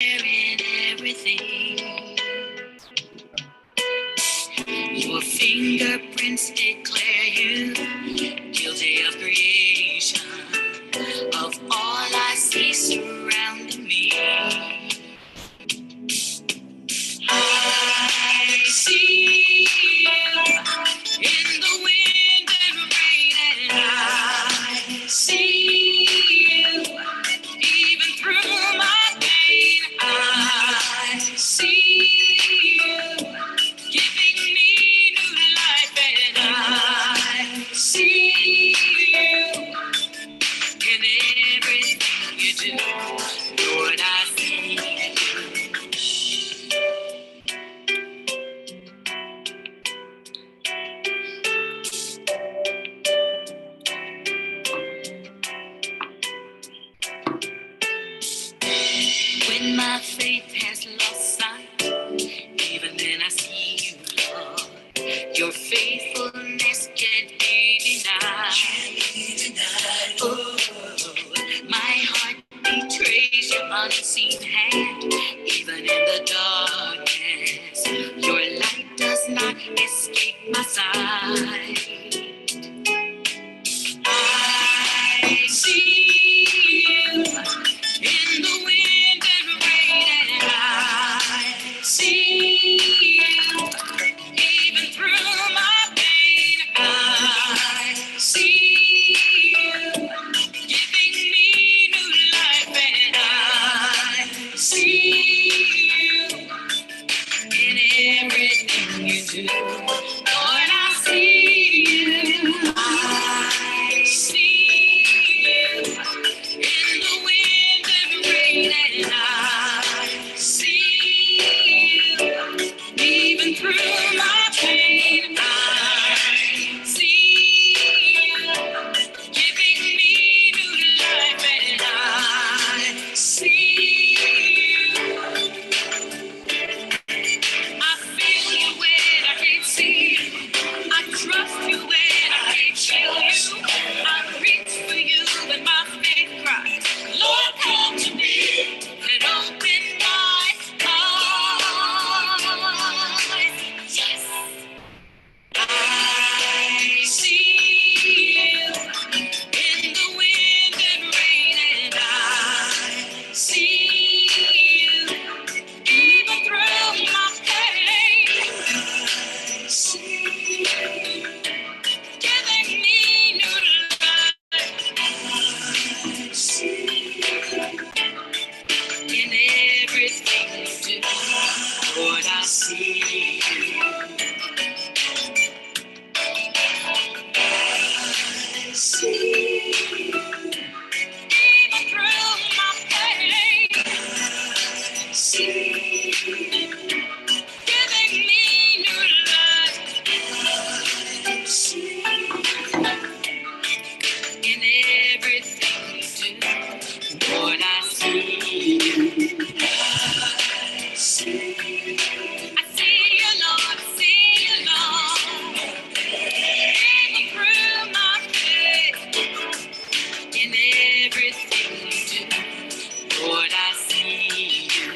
in everything. Your fingerprints declare you guilty of creation, of all I see surrounding me. I see you in the wind and rain, and I see you even through my pain. I see you giving me new life, and I see you in everything you do. Lord, I see you. When my faith has lost sight, even then I see you, Lord. Your faithfulness can't be denied. Oh, my heart betrays your unseen hand, even in the darkness. Your light does not escape my sight. I see you in the wind and rain, and I see you even through my pain. I see you giving me new life, and I see you in everything you do. Lord, I see you. I see you in the wind and rain, and I see you even through my pain. I see you giving me new life, and I see you. I feel you when I can't see you. I trust you when I can't feel you. I reach for you when my faith cries, Lord, come to me and open my eyes. Yes, I see you in the wind and rain, and I see you even through my pain. I see you giving me new life. I see you in everything you do. Lord, I see you. I see you even through my pain. I see you giving me new life. I see you in everything you do. Lord, I see you. I see you. I see you, Lord. I see you, Lord. Even through my pain, in everything you do. Lord, I see you.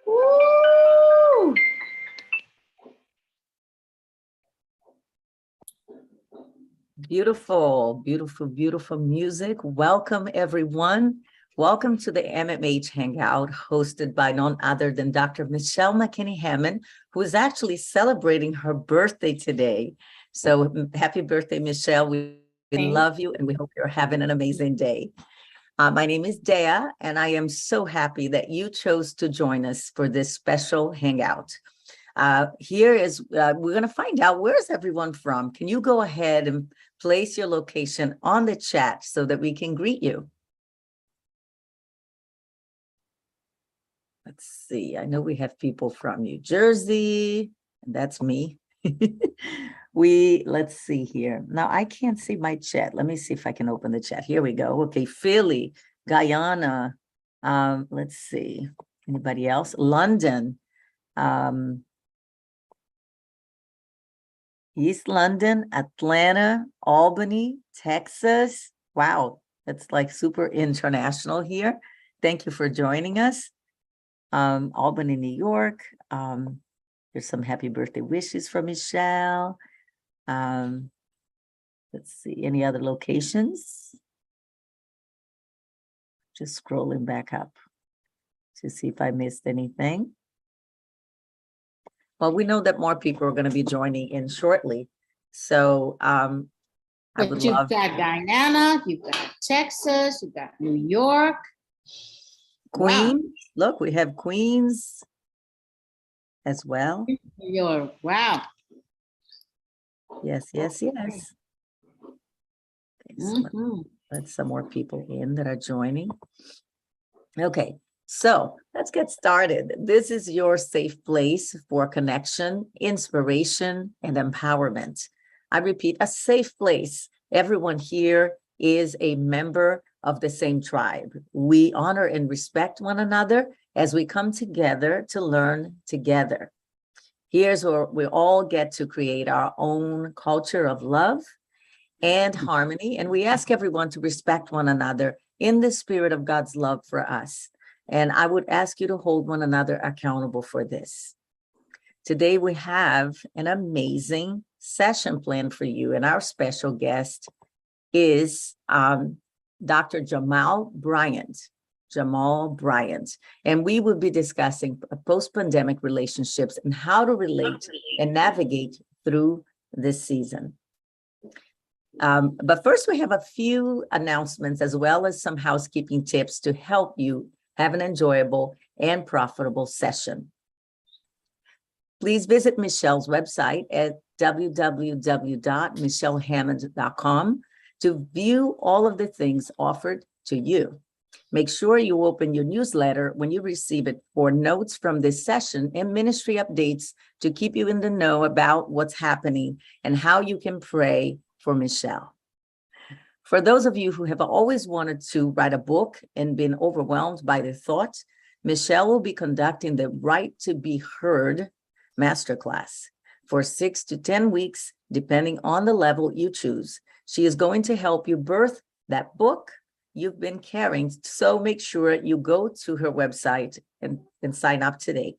Woo! Beautiful, beautiful, beautiful music. Welcome, everyone. Welcome to the MMH Hangout, hosted by none other than Dr. Michelle McKinney-Hammond, who is actually celebrating her birthday today. So happy birthday, Michelle. We love you, and we hope you're having an amazing day. My name is Dea, and I am so happy that you chose to join us for this special Hangout. We're going to find out, where's everyone from? Can you go ahead and place your location on the chat so that we can greet you? Let's see. I know we have people from New Jersey, and that's me. Let's see here. Now, I can't see my chat. Let me see if I can open the chat. Here we go. Okay, Philly, Guyana. Let's see. Anybody else? London. East London, Atlanta, Albany, Texas. Wow, that's like super international here. Thank you for joining us. Albany, New York. There's some happy birthday wishes from Michelle. Let's see, any other locations? Just scrolling back up to see if I missed anything. Well, we know that more people are going to be joining in shortly. So I But would you've love got Guyana, you've got Texas, you've got New York. Wow. Queens. Look, we have Queens as well. New York. Wow. Yes, yes, yes. Okay, so Mhm. let's some more people in that are joining. Okay, so let's get started. This is your safe place for connection, inspiration, and empowerment. I repeat, a safe place. Everyone here is a member of the same tribe. We honor and respect one another as we come together to learn together. Here's where we all get to create our own culture of love and harmony. And we ask everyone to respect one another in the spirit of God's love for us. And I would ask you to hold one another accountable for this. Today, we have an amazing session planned for you. And our special guest is Dr. Jamal Bryant. Jamal Bryant. And we will be discussing post-pandemic relationships and how to relate and navigate through this season. But first, we have a few announcements as well as some housekeeping tips to help you have an enjoyable and profitable session. Please visit Michelle's website at www.michellehammond.com to view all of the things offered to you. Make sure you open your newsletter when you receive it for notes from this session and ministry updates to keep you in the know about what's happening and how you can pray for Michelle. For those of you who have always wanted to write a book and been overwhelmed by the thought, Michelle will be conducting the Right to Be Heard Masterclass for 6 to 10 weeks, depending on the level you choose. She is going to help you birth that book you've been carrying. So make sure you go to her website and sign up today.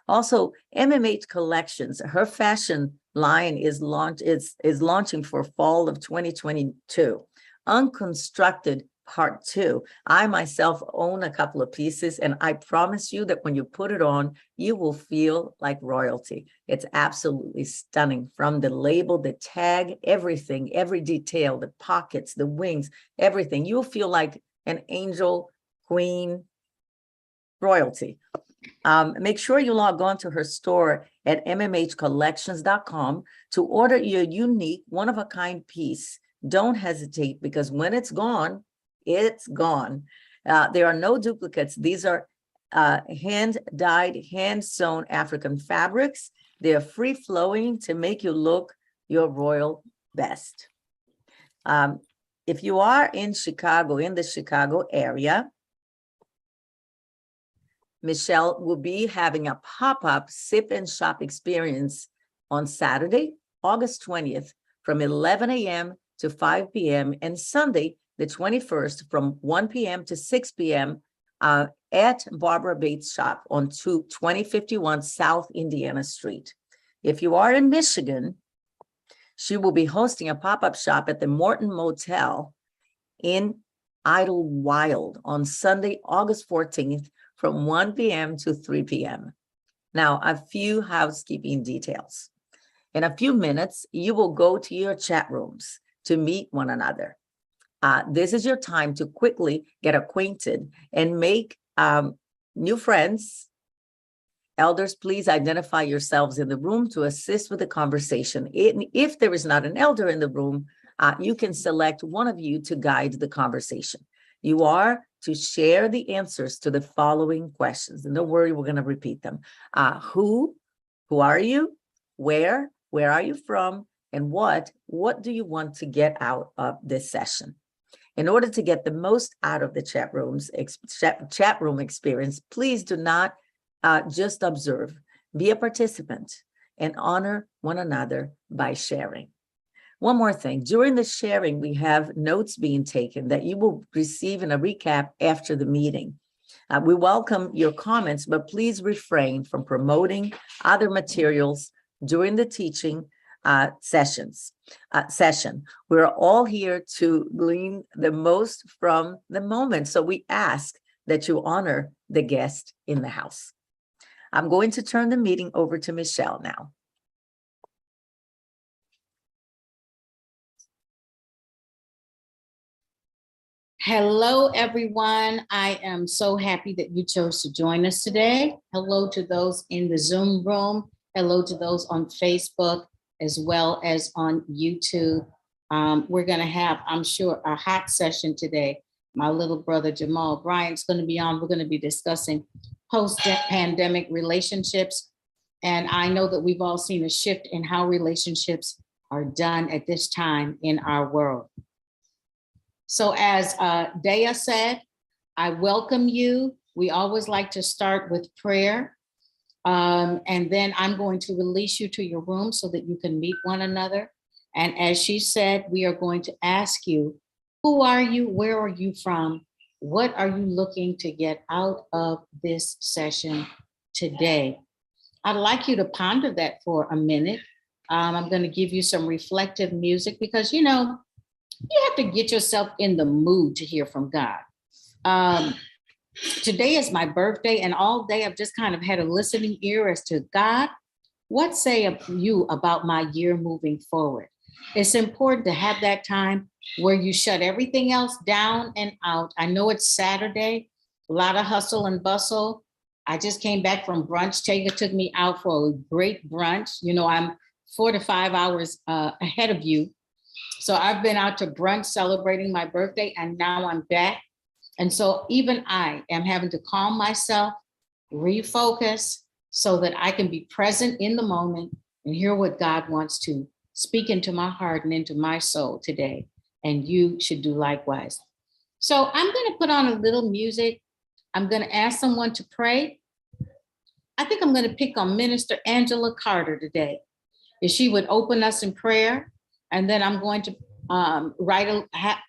Also, MMH Collections, her fashion line is launching for fall of 2022. Unconstructed Part 2. I myself own a couple of pieces, and I promise you that when you put it on, you will feel like royalty. It's absolutely stunning, from the label, the tag, everything, every detail, the pockets, the wings, everything. You'll feel like an angel, queen, royalty. Make sure you log on to her store at mmhcollections.com to order your unique, one-of-a-kind piece. Don't hesitate, because when it's gone, it's gone. There are no duplicates. These are hand-dyed, hand-sewn African fabrics. They're free-flowing to make you look your royal best. If you are in Chicago, in the Chicago area, Michelle will be having a pop-up sip and shop experience on Saturday, August 20th, from 11 a.m. to 5 p.m. and Sunday, the 21st, from 1 p.m. to 6 p.m. At Barbara Bates' shop on 2051 South Indiana Street. If you are in Michigan, she will be hosting a pop-up shop at the Morton Motel in Idlewild on Sunday, August 14th, from 1 p.m. to 3 p.m. Now, a few housekeeping details. In a few minutes, you will go to your chat rooms to meet one another. This is your time to quickly get acquainted and make new friends. Elders, please identify yourselves in the room to assist with the conversation. If there is not an elder in the room, you can select one of you to guide the conversation. You are to share the answers to the following questions. And don't worry, we're going to repeat them. Who are you? Where are you from? And what do you want to get out of this session? In order to get the most out of the chat room experience, please do not just observe. Be a participant. and honor one another by sharing. One more thing, during the sharing, we have notes being taken that you will receive in a recap after the meeting. We welcome your comments, but please refrain from promoting other materials during the teaching session. We're all here to glean the most from the moment. So we ask that you honor the guest in the house. I'm going to turn the meeting over to Michelle now. Hello, everyone. I am so happy that you chose to join us today. Hello to those in the Zoom room. Hello to those on Facebook, as well as on YouTube. We're going to have, I'm sure, a hot session today. My little brother, Jamal Bryant, is going to be on. We're going to be discussing post-pandemic relationships. And I know that we've all seen a shift in how relationships are done at this time in our world. So as Dea said, I welcome you. We always like to start with prayer. And then I'm going to release you to your room so that you can meet one another. And as she said, we are going to ask you, who are you? Where are you from? What are you looking to get out of this session today? I'd like you to ponder that for a minute. I'm going to give you some reflective music because, you know, you have to get yourself in the mood to hear from God. Today is my birthday, and all day I've just kind of had a listening ear as to God, what say you about my year moving forward? It's important to have that time where you shut everything else down and out. I know it's Saturday, a lot of hustle and bustle. I just came back from brunch. Tega took me out for a great brunch. You know, I'm 4 to 5 hours ahead of you. So I've been out to brunch celebrating my birthday, and now I'm back. And so even I am having to calm myself, refocus so that I can be present in the moment and hear what God wants to speak into my heart and into my soul today. And you should do likewise. So I'm going to put on a little music. I'm going to ask someone to pray. I think I'm going to pick on Minister Angela Carter today. If she would open us in prayer. And then I'm going to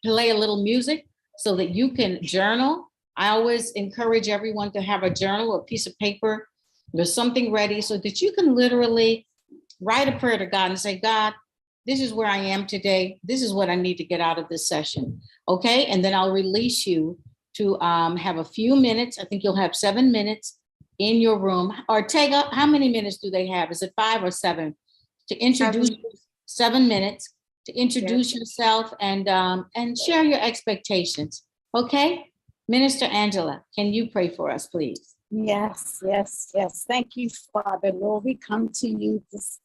play a little music so that you can journal. I always encourage everyone to have a journal or a piece of paper. There's something ready so that you can literally write a prayer to God and say, God, this is where I am today. This is what I need to get out of this session. Okay. And then I'll release you to have a few minutes. I think you'll have 7 minutes in your room. Or Tega, how many minutes do they have? Is it 5 or 7? To introduce 7 minutes to introduce yourself and share your expectations. Okay, Minister Angela, can you pray for us, please? Yes. Thank you, Father. Lord, we come to you this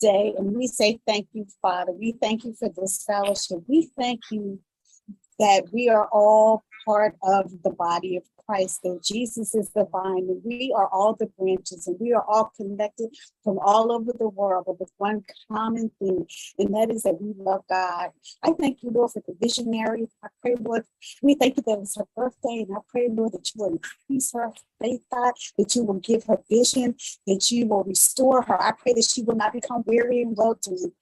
day and we say thank you, Father. We thank you for this fellowship. We thank you that we are all part of the body of Christ, that Jesus is the vine, and we are all the branches, and we are all connected from all over the world, but with one common thing, and that is that we love God. I thank you, Lord, for the visionary. I pray, Lord, we thank you that it's her birthday, and I pray, Lord, that you will increase her faith, God, that you will give her vision, that you will restore her. I pray that she will not become weary and well doing,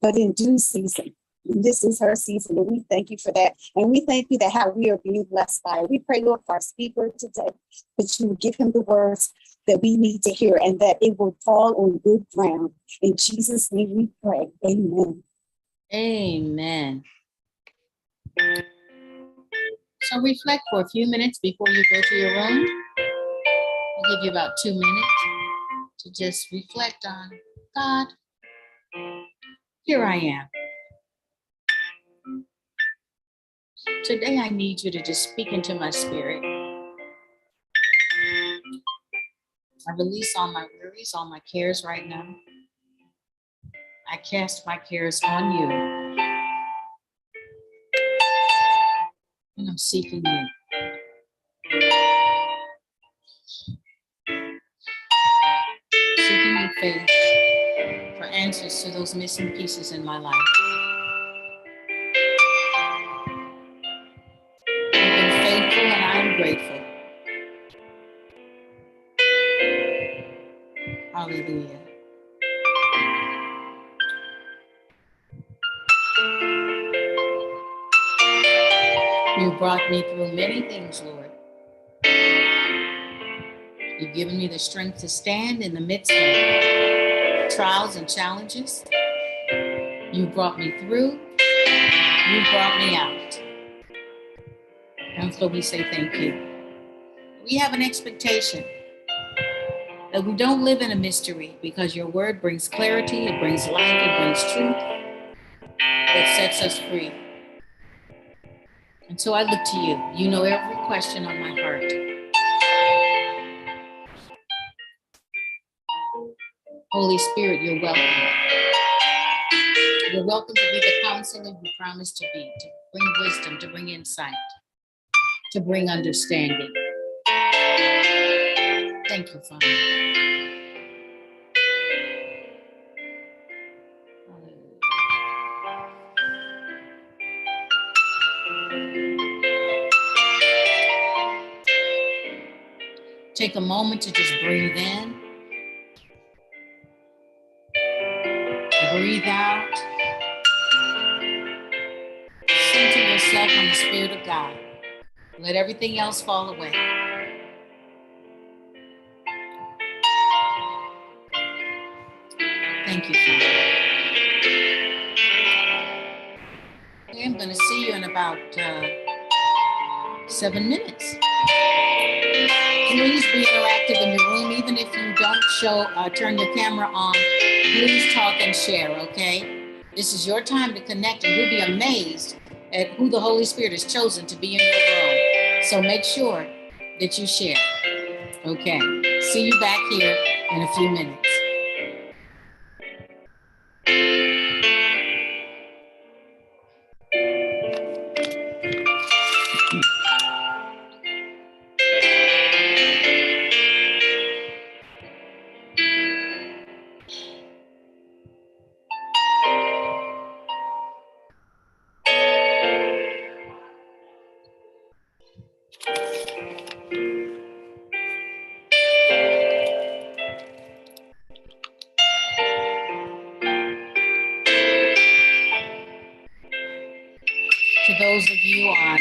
but in due season. And this is her season, and we thank you for that. And we thank you that how we are being blessed by it. We pray, Lord, for our speaker today, that you will give him the words that we need to hear and that it will fall on good ground. In Jesus' name we pray. Amen. Amen. So reflect for a few minutes before you go to your room. I'll give you about 2 minutes to just reflect on God. Here I am. Today, I need you to just speak into my spirit. I release all my worries, all my cares right now. I cast my cares on you. And I'm seeking you. Seeking your faith for answers to those missing pieces in my life. You've been faithful and I am grateful. Hallelujah. You brought me through many things, Lord. You've given me the strength to stand in the midst of trials and challenges. You brought me through. You brought me out. And so we say thank you. We have an expectation that we don't live in a mystery, because your word brings clarity, it brings light, it brings truth, it sets us free. And so I look to you. You know every question on my heart. Holy Spirit, you're welcome. You're welcome to be the counselor you promised to be, to bring wisdom, to bring insight, to bring understanding. Thank you, Father. Take a moment to just breathe in, breathe out, center yourself on the Spirit of God. Let everything else fall away. Thank you, Father. Okay, I'm going to see you in about 7 minutes. Please be interactive in your room. Even if you don't turn your camera on, please talk and share, okay? This is your time to connect, and you'll be amazed at who the Holy Spirit has chosen to be in your room. So make sure that you share, okay? See you back here in a few minutes. To those of you on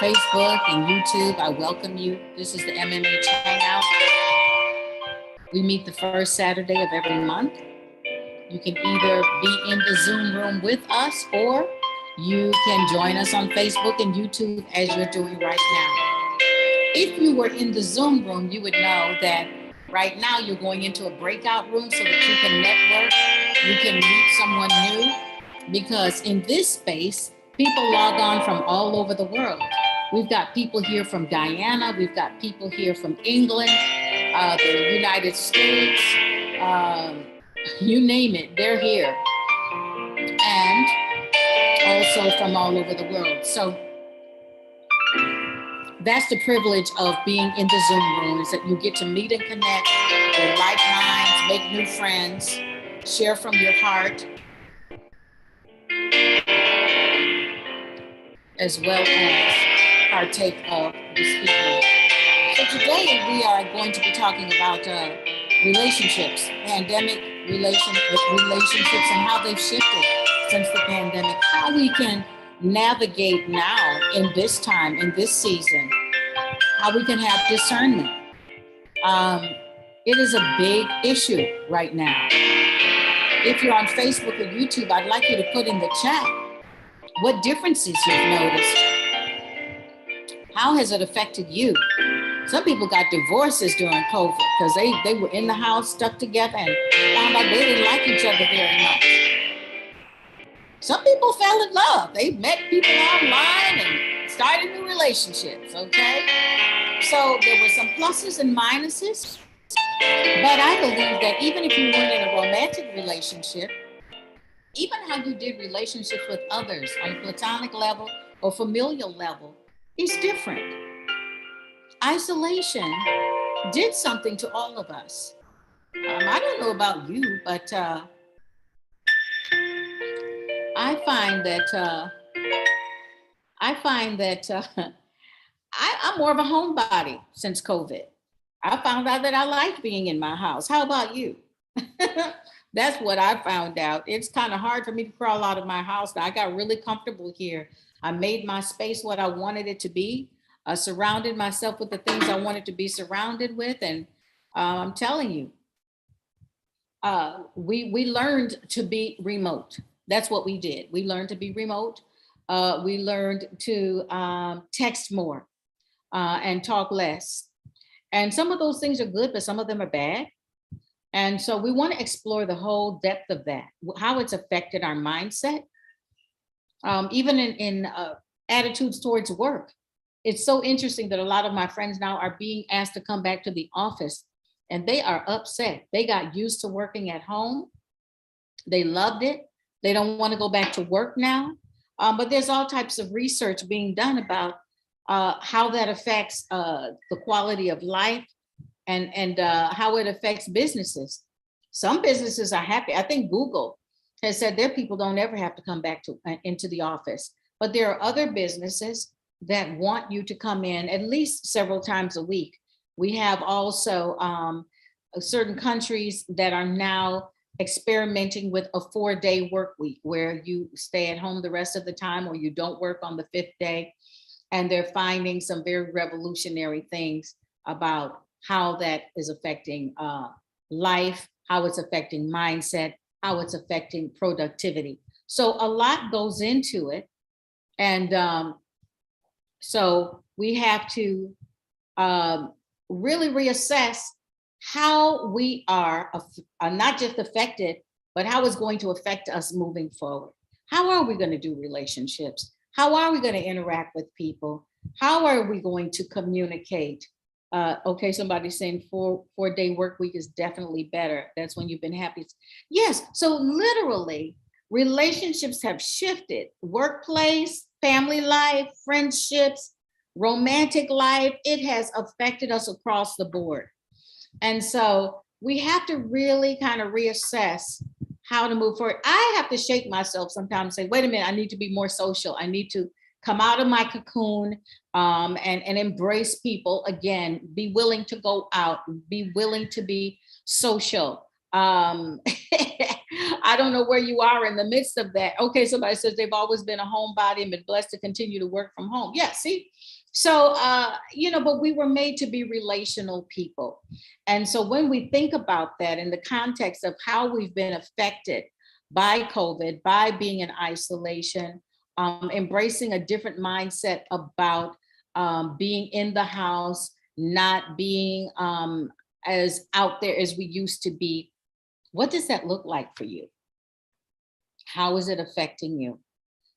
Facebook and YouTube, I welcome you. This is the MMH Hangout. We meet the first Saturday of every month. You can either be in the Zoom room with us, or you can join us on Facebook and YouTube as you're doing right now. If you were in the Zoom room, you would know that right now you're going into a breakout room so that you can network, you can meet someone new, because in this space, people log on from all over the world. We've got people here from Guyana, we've got people here from England, the United States, you name it, they're here. And also from all over the world. So that's the privilege of being in the Zoom room, is that you get to meet and connect with like minds, make new friends, share from your heart, as well as partake of the speaking. So today we are going to be talking about relationships, pandemic relationships, and how they've shifted since the pandemic, how we can navigate now in this time, in this season, how we can have discernment. It is a big issue right now. If you're on Facebook or YouTube, I'd like you to put in the chat what differences you've noticed. How has it affected you? Some people got divorces during COVID because they were in the house stuck together and found out they didn't like each other very much. Some people fell in love. They met people online and started new relationships, okay? So there were some pluses and minuses, but I believe that even if you weren't in a romantic relationship, even how you did relationships with others on a platonic level or familial level is different. Isolation did something to all of us. I don't know about you, but I find that I'm more of a homebody since COVID. I found out that I liked being in my house. How about you? That's what I found out. It's kind of hard for me to crawl out of my house now. I got really comfortable here. I made my space what I wanted it to be. I surrounded myself with the things I wanted to be surrounded with. And I'm telling you, we learned to be remote. That's what we did. We learned to be remote. We learned to text more and talk less. And some of those things are good, but some of them are bad. And so we want to explore the whole depth of that, how it's affected our mindset, even in attitudes towards work. It's so interesting that a lot of my friends now are being asked to come back to the office and they are upset. They got used to working at home. They loved it. They don't want to go back to work now. But there's all types of research being done about how that affects the quality of life and how it affects businesses. Some businesses are happy. I think Google has said their people don't ever have to come back to into the office. But there are other businesses that want you to come in at least several times a week. We have also certain countries that are now experimenting with a 4-day work week where you stay at home the rest of the time or you don't work on the 5th day. And they're finding some very revolutionary things about how that is affecting life, how it's affecting mindset, how it's affecting productivity. So a lot goes into it. And so we have to really reassess how we are not just affected, but how it's going to affect us moving forward. How are we going to do relationships? How are we going to interact with people? How are we going to communicate? Okay, somebody's saying 4-day work week is definitely better. That's when you've been happy. Yes, so literally relationships have shifted. Workplace, family life, friendships, romantic life, it has affected us across the board. And so we have to really kind of reassess how to move forward. I have to shake myself sometimes and say, wait a minute, I need to be more social. I need to come out of my cocoon and embrace people again, be willing to go out, be willing to be social. I don't know where you are in the midst of that. Okay, somebody says they've always been a homebody and been blessed to continue to work from home. Yeah, see? So, but we were made to be relational people. And so when we think about that in the context of how we've been affected by COVID, by being in isolation, embracing a different mindset about being in the house, not being as out there as we used to be, what does that look like for you? How is it affecting you?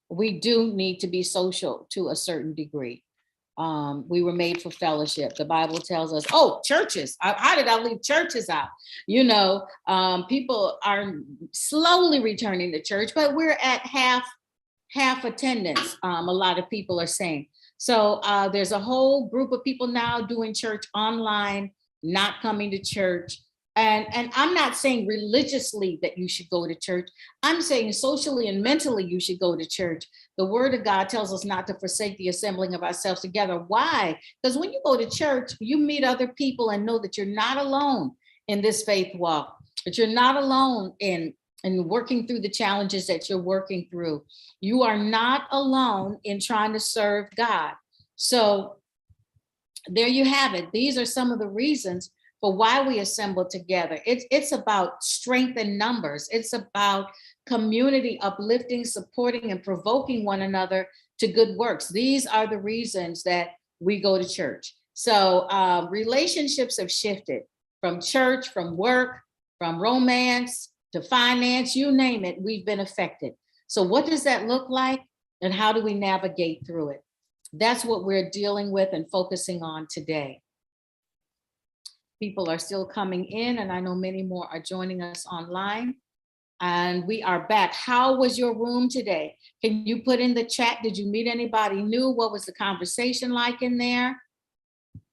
We do need to be social to a certain degree. We were made for fellowship. The Bible tells us, oh, churches, how did I leave churches out? People are slowly returning to church, but we're at half attendance, a lot of people are saying. So there's a whole group of people now doing church online, not coming to church. And I'm not saying religiously that you should go to church. I'm saying socially and mentally you should go to church. The word of God tells us not to forsake the assembling of ourselves together. Why? Because when you go to church, you meet other people and know that you're not alone in this faith walk, that you're not alone in working through the challenges that you're working through. You are not alone in trying to serve God. So there you have it. These are some of the reasons for why we assemble together. It's about strength in numbers. It's about community uplifting, supporting, and provoking one another to good works. These are the reasons that we go to church. So relationships have shifted from church, from work, from romance to finance, you name it, we've been affected. So what does that look like? And how do we navigate through it? That's what we're dealing with and focusing on today. People are still coming in, and I know many more are joining us online. And we are back. How was your room today? Can you put in the chat? Did you meet anybody new? What was the conversation like in there?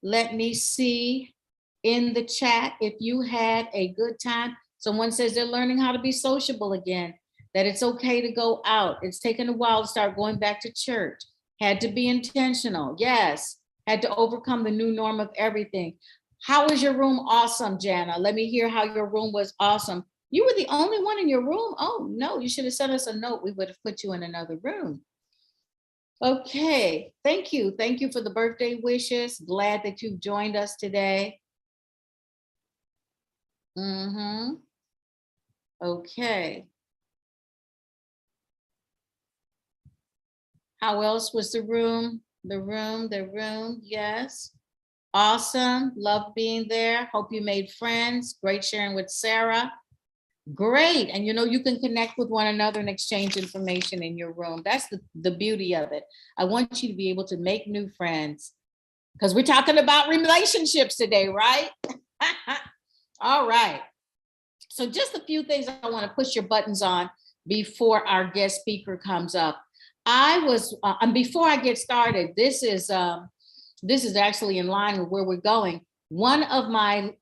Let me see in the chat if you had a good time. Someone says they're learning how to be sociable again, that it's okay to go out. It's taken a while to start going back to church. Had to be intentional. Yes. Had to overcome the new norm of everything. How was your room? Awesome, Jana. Let me hear how your room was awesome. You were the only one in your room? Oh, no, you should have sent us a note. We would have put you in another room. Okay, thank you. Thank you for the birthday wishes. Glad that you've joined us today. Okay. How else was the room? The room, yes. Awesome, love being there. Hope you made friends. Great sharing with Sarah. Great, and you know, you can connect with one another and exchange information in your room. That's the beauty of it. I want you to be able to make new friends because we're talking about relationships today, right? All right. So just a few things I want to push your buttons on before our guest speaker comes up. And before I get started, this is actually in line with where we're going. One of my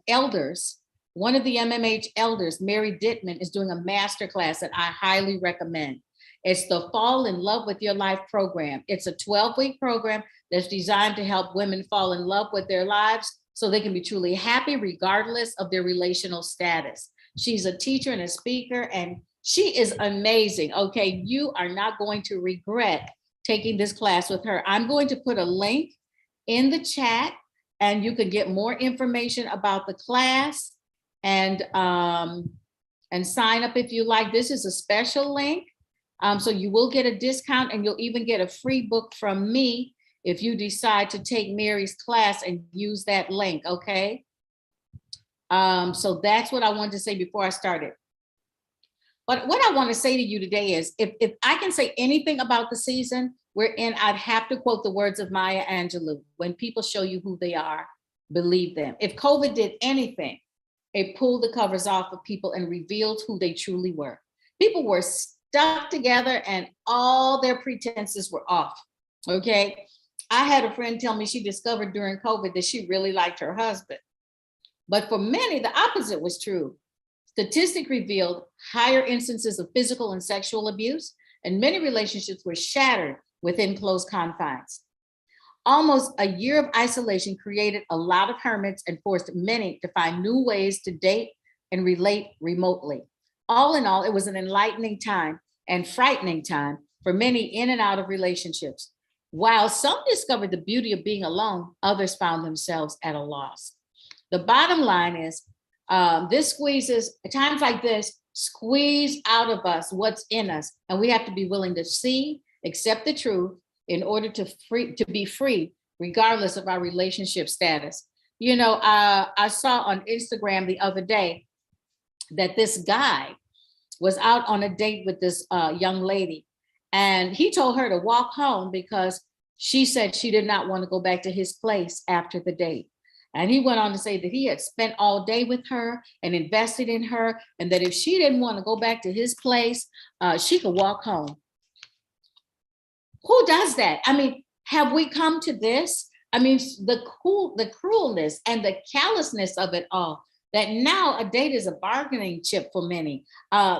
elders, one of the MMH elders, Mary Dittman, is doing a masterclass that I highly recommend. It's the Fall in Love with Your Life program. It's a 12-week program that's designed to help women fall in love with their lives so they can be truly happy regardless of their relational status. She's a teacher and a speaker, and she is amazing. Okay, you are not going to regret taking this class with her. I'm going to put a link in the chat, and you can get more information about the class and sign up if you like. This is a special link. So you will get a discount, and you'll even get a free book from me if you decide to take Mary's class and use that link, okay? So that's what I wanted to say before I started. But what I want to say to you today is, if I can say anything about the season we're in, I'd have to quote the words of Maya Angelou: when people show you who they are, believe them. If COVID did anything, it pulled the covers off of people and revealed who they truly were. People were stuck together and all their pretenses were off, okay? I had a friend tell me she discovered during COVID that she really liked her husband. But for many, the opposite was true. Statistics revealed higher instances of physical and sexual abuse, and many relationships were shattered within close confines. Almost a year of isolation created a lot of hermits and forced many to find new ways to date and relate remotely. All in all, it was an enlightening time and frightening time for many in and out of relationships. While some discovered the beauty of being alone, others found themselves at a loss. The bottom line is, this squeezes, at times like this, squeeze out of us what's in us. And we have to be willing to see, accept the truth in order to be free, regardless of our relationship status. You know, I saw on Instagram the other day that this guy was out on a date with this young lady. And he told her to walk home because she said she did not want to go back to his place after the date. And he went on to say that he had spent all day with her and invested in her, and that if she didn't want to go back to his place, she could walk home. Who does that? I mean, have we come to this? I mean, the cruelness and the callousness of it all, that now a date is a bargaining chip for many,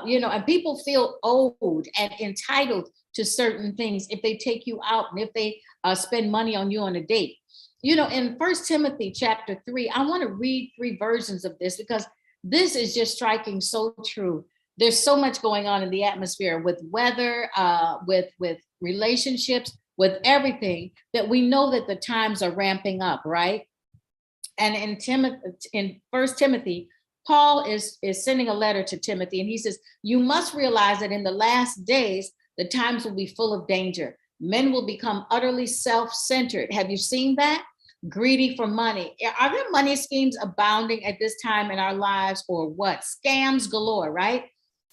you know, and people feel owed and entitled to certain things if they take you out and if they spend money on you on a date. You know, in 1 Timothy chapter 3, I want to read 3 versions of this because this is just striking so true. There's so much going on in the atmosphere with weather, with relationships, with everything, that we know that the times are ramping up, right? And in 1 Timothy, Paul is sending a letter to Timothy, and he says, you must realize that in the last days, the times will be full of danger. Men will become utterly self-centered. Have you seen that? Greedy for money. Are there money schemes abounding at this time in our lives, or what? Scams galore, right?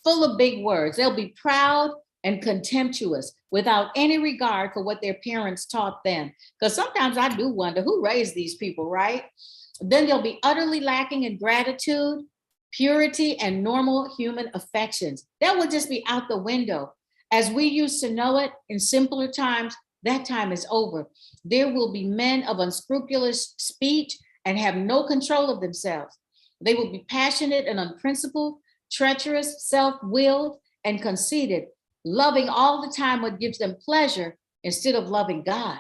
Full of big words. They'll be proud and contemptuous without any regard for what their parents taught them. Because sometimes I do wonder who raised these people, right? Then they'll be utterly lacking in gratitude, purity, and normal human affections. That will just be out the window. As we used to know it in simpler times, that time is over. There will be men of unscrupulous speech and have no control of themselves. They will be passionate and unprincipled, treacherous, self-willed, and conceited, loving all the time what gives them pleasure instead of loving God.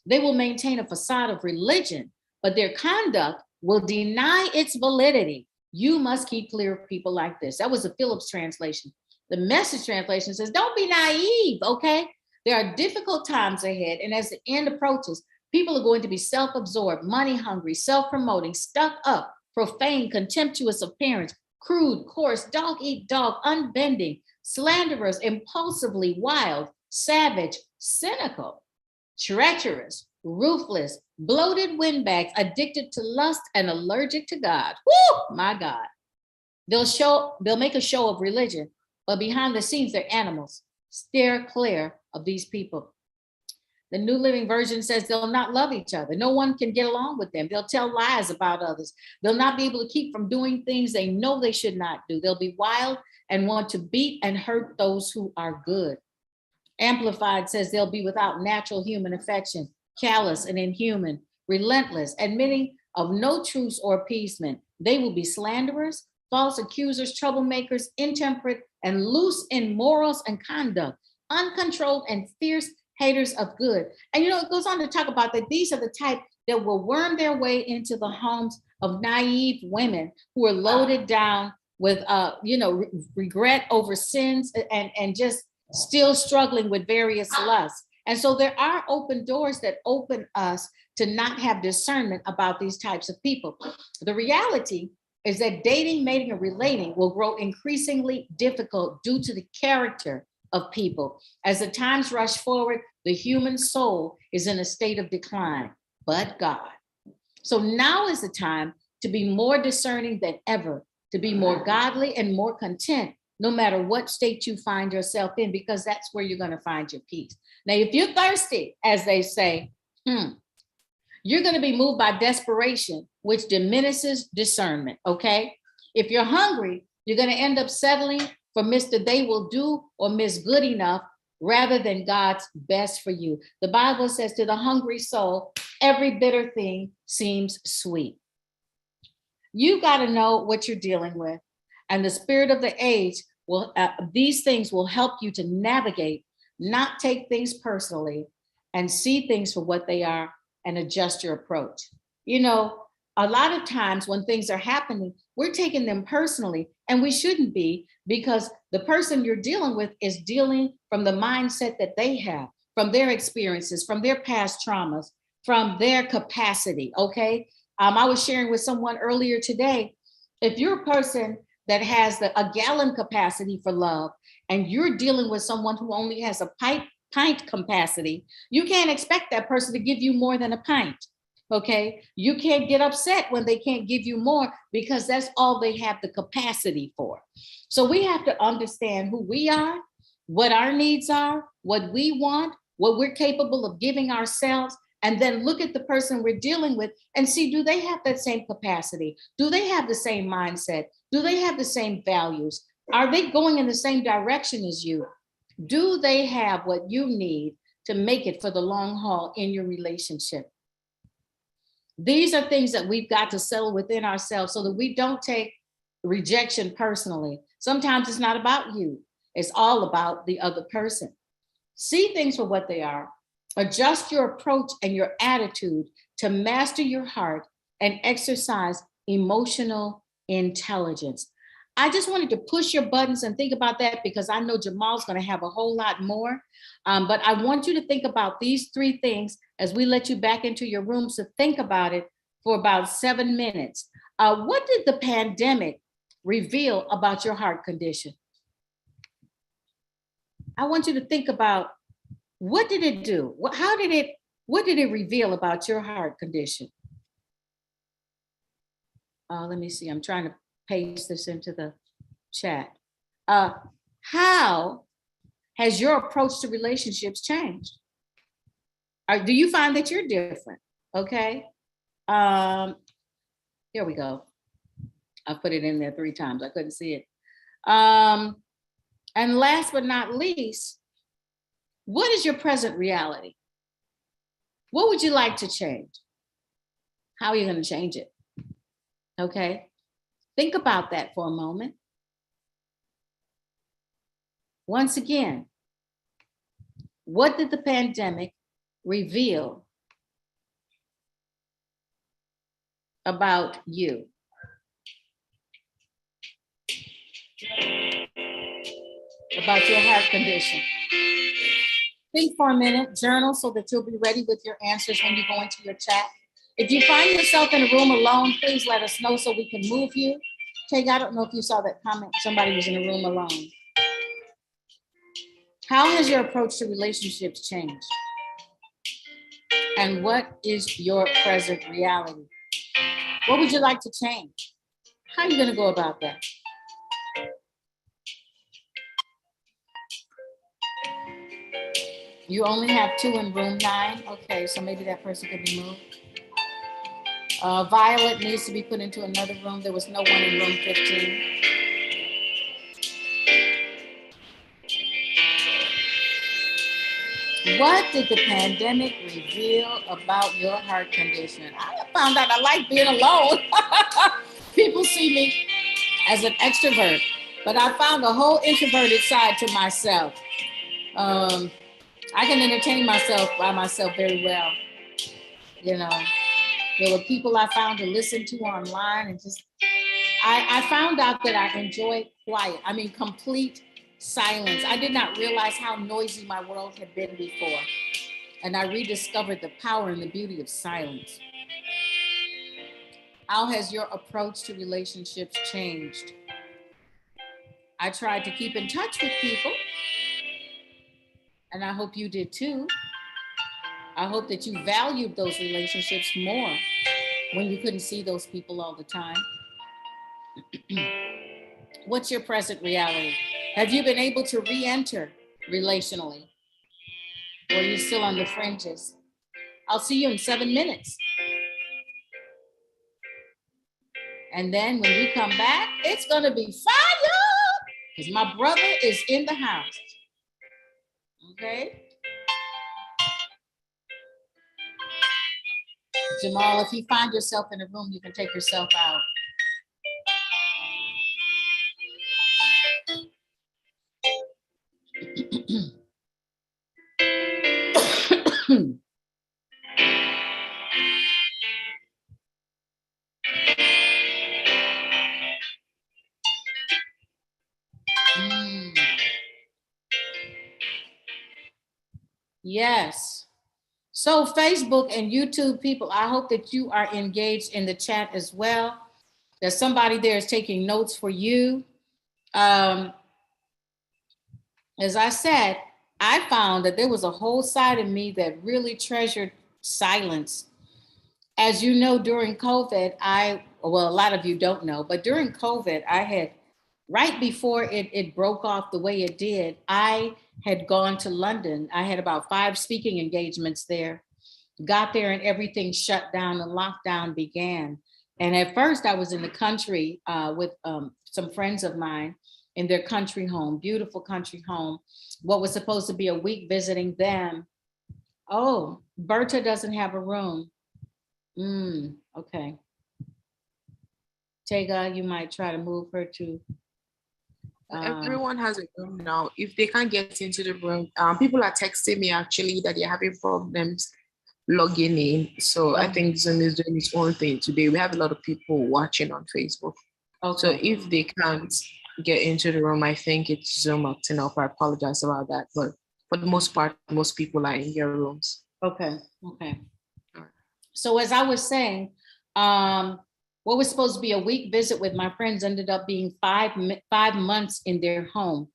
They will maintain a facade of religion, but their conduct will deny its validity. You must keep clear of people like this. That was the Phillips translation. The Message translation says, don't be naive, okay? There are difficult times ahead, and as the end approaches, people are going to be self-absorbed, money hungry, self-promoting, stuck up, profane, contemptuous of parents, crude, coarse, dog eat dog, unbending, slanderers, impulsively wild, savage, cynical, treacherous, ruthless, bloated windbags, addicted to lust and allergic to God. Woo, my God. They'll make a show of religion, but behind the scenes, they're animals. Steer clear of these people. The New Living Version says they'll not love each other. No one can get along with them. They'll tell lies about others. They'll not be able to keep from doing things they know they should not do. They'll be wild and want to beat and hurt those who are good. Amplified says they'll be without natural human affection, callous and inhuman, relentless, admitting of no truce or appeasement. They will be slanderers, false accusers, troublemakers, intemperate, and loose in morals and conduct, uncontrolled and fierce haters of good. And you know, it goes on to talk about that these are the type that will worm their way into the homes of naive women who are loaded down with regret over sins and just still struggling with various lusts. And so there are open doors that open us to not have discernment about these types of people. The reality is that dating, mating, and relating will grow increasingly difficult due to the character of people. As the times rush forward, the human soul is in a state of decline, but God. So now is the time to be more discerning than ever, to be more godly and more content, no matter what state you find yourself in, because that's where you're going to find your peace. Now, if you're thirsty, as they say, you're going to be moved by desperation, which diminishes discernment, okay? If you're hungry, you're going to end up settling for Mr. They Will Do or Miss Good Enough rather than God's best for you. The Bible says to the hungry soul, every bitter thing seems sweet. You got to know what you're dealing with. And the spirit of the age will, these things will help you to navigate, not take things personally, and see things for what they are and adjust your approach. You know, a lot of times when things are happening, we're taking them personally, and we shouldn't be, because the person you're dealing with is dealing from the mindset that they have, from their experiences, from their past traumas, from their capacity, okay? I was sharing with someone earlier today, if you're a person that has a gallon capacity for love, and you're dealing with someone who only has a pint capacity, you can't expect that person to give you more than a pint, okay? You can't get upset when they can't give you more, because that's all they have the capacity for. So we have to understand who we are, what our needs are, what we want, what we're capable of giving ourselves, and then look at the person we're dealing with and see, do they have that same capacity? Do they have the same mindset? Do they have the same values? Are they going in the same direction as you? Do they have what you need to make it for the long haul in your relationship? These are things that we've got to settle within ourselves so that we don't take rejection personally. Sometimes it's not about you. It's all about the other person. See things for what they are. Adjust your approach and your attitude to master your heart and exercise emotional intelligence. I just wanted to push your buttons and think about that, because I know Jamal's going to have a whole lot more. But I want you to think about these 3 things as we let you back into your rooms to think about it for about 7 minutes. What did the pandemic reveal about your heart condition? I want you to think about, what did it do? What did it reveal about your heart condition? Let me see, I'm trying to paste this into the chat. How has your approach to relationships changed? Do you find that you're different? Okay. Here we go. I put it in there 3 times. I couldn't see it. And last but not least, what is your present reality? What would you like to change? How are you going to change it? Okay. Think about that for a moment. Once again, what did the pandemic reveal about you? About your heart condition? Think for a minute, journal so that you'll be ready with your answers when you go into your chat. If you find yourself in a room alone, please let us know so we can move you. Take, I don't know if you saw that comment, somebody was in a room alone. How has your approach to relationships changed? And what is your present reality? What would you like to change? How are you gonna go about that? You only have 2 in room 9. Okay, so maybe that person could be moved. Violet needs to be put into another room. There was no one in room 15. What did the pandemic reveal about your heart condition? I found out I like being alone. People see me as an extrovert, but I found a whole introverted side to myself. I can entertain myself by myself very well. You know, there were people I found to listen to online, and just, I found out that I enjoyed quiet. I mean, complete silence. I did not realize how noisy my world had been before. And I rediscovered the power and the beauty of silence. How has your approach to relationships changed? I tried to keep in touch with people, and I hope you did too. I hope that you valued those relationships more when you couldn't see those people all the time. What's your present reality? Have you been able to re-enter relationally? Or are you still on the fringes? I'll see you in 7 minutes. And then when you come back, it's gonna be fire, because my brother is in the house. Okay? Jamal, if you find yourself in a room, you can take yourself out. Yes. So Facebook and YouTube people, I hope that you are engaged in the chat as well. That somebody there is taking notes for you. As I said, I found that there was a whole side of me that really treasured silence. As you know, during COVID, well, a lot of you don't know, but during COVID, I had, right before it broke off the way it did, I had gone to London. I had about 5 speaking engagements there, got there and everything shut down and lockdown began. And at first I was in the country with some friends of mine in their country home, beautiful country home. What was supposed to be a week visiting them. Oh, Berta doesn't have a room. Okay. Tega, you might try to move her to. Everyone has a room now. If they can't get into the room, people are texting me actually that they're having problems logging in. So I think Zoom is doing its own thing today. We have a lot of people watching on Facebook. Okay. So if they can't get into the room, I think it's Zoom acting up. I apologize about that. But for the most part, most people are in their rooms. Okay. Okay. All right. So as I was saying, what was supposed to be a week visit with my friends ended up being 5 months in their home.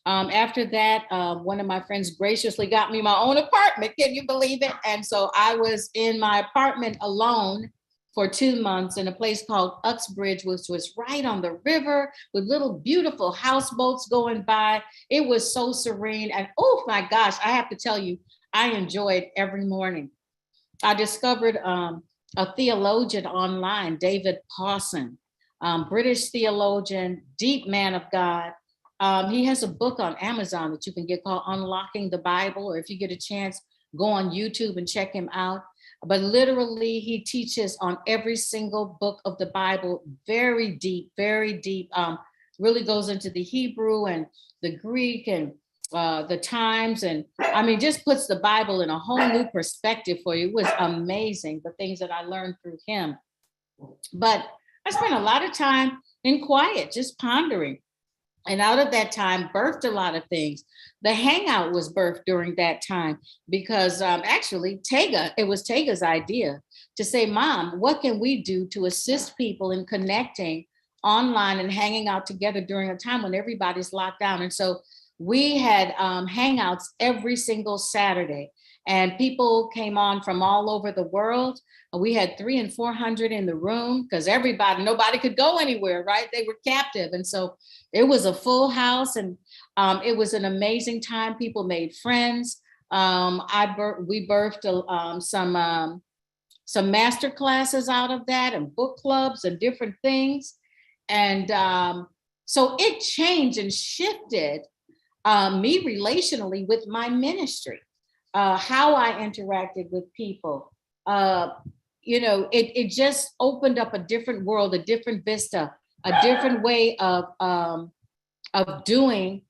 After that, one of my friends graciously got me my own apartment. Can you believe it? And so I was in my apartment alone for 2 months in a place called Uxbridge, which was right on the river with little beautiful houseboats going by. It was so serene. And oh my gosh, I have to tell you, I enjoyed every morning. I discovered a theologian online, David Pawson, British theologian, deep man of God. He has a book on Amazon that you can get called Unlocking the Bible, or if you get a chance, go on YouTube and check him out. But literally, he teaches on every single book of the Bible, very deep, really goes into the Hebrew and the Greek and the times, and I mean, just puts the Bible in a whole new perspective for you. It was amazing, the things that I learned through him. But I spent a lot of time in quiet, just pondering. And out of that time, birthed a lot of things. The Hangout was birthed during that time because actually it was Tega's idea to say, Mom, what can we do to assist people in connecting online and hanging out together during a time when everybody's locked down? And so we had Hangouts every single Saturday, and people came on from all over the world. We had 300 and 400 in the room because nobody could go anywhere, right? They were captive. And so it was a full house, and it was an amazing time. People made friends. We birthed some master classes out of that, and book clubs and different things. And so it changed and shifted me relationally with my ministry, how I interacted with people. It just opened up a different world, a different vista, a different way of doing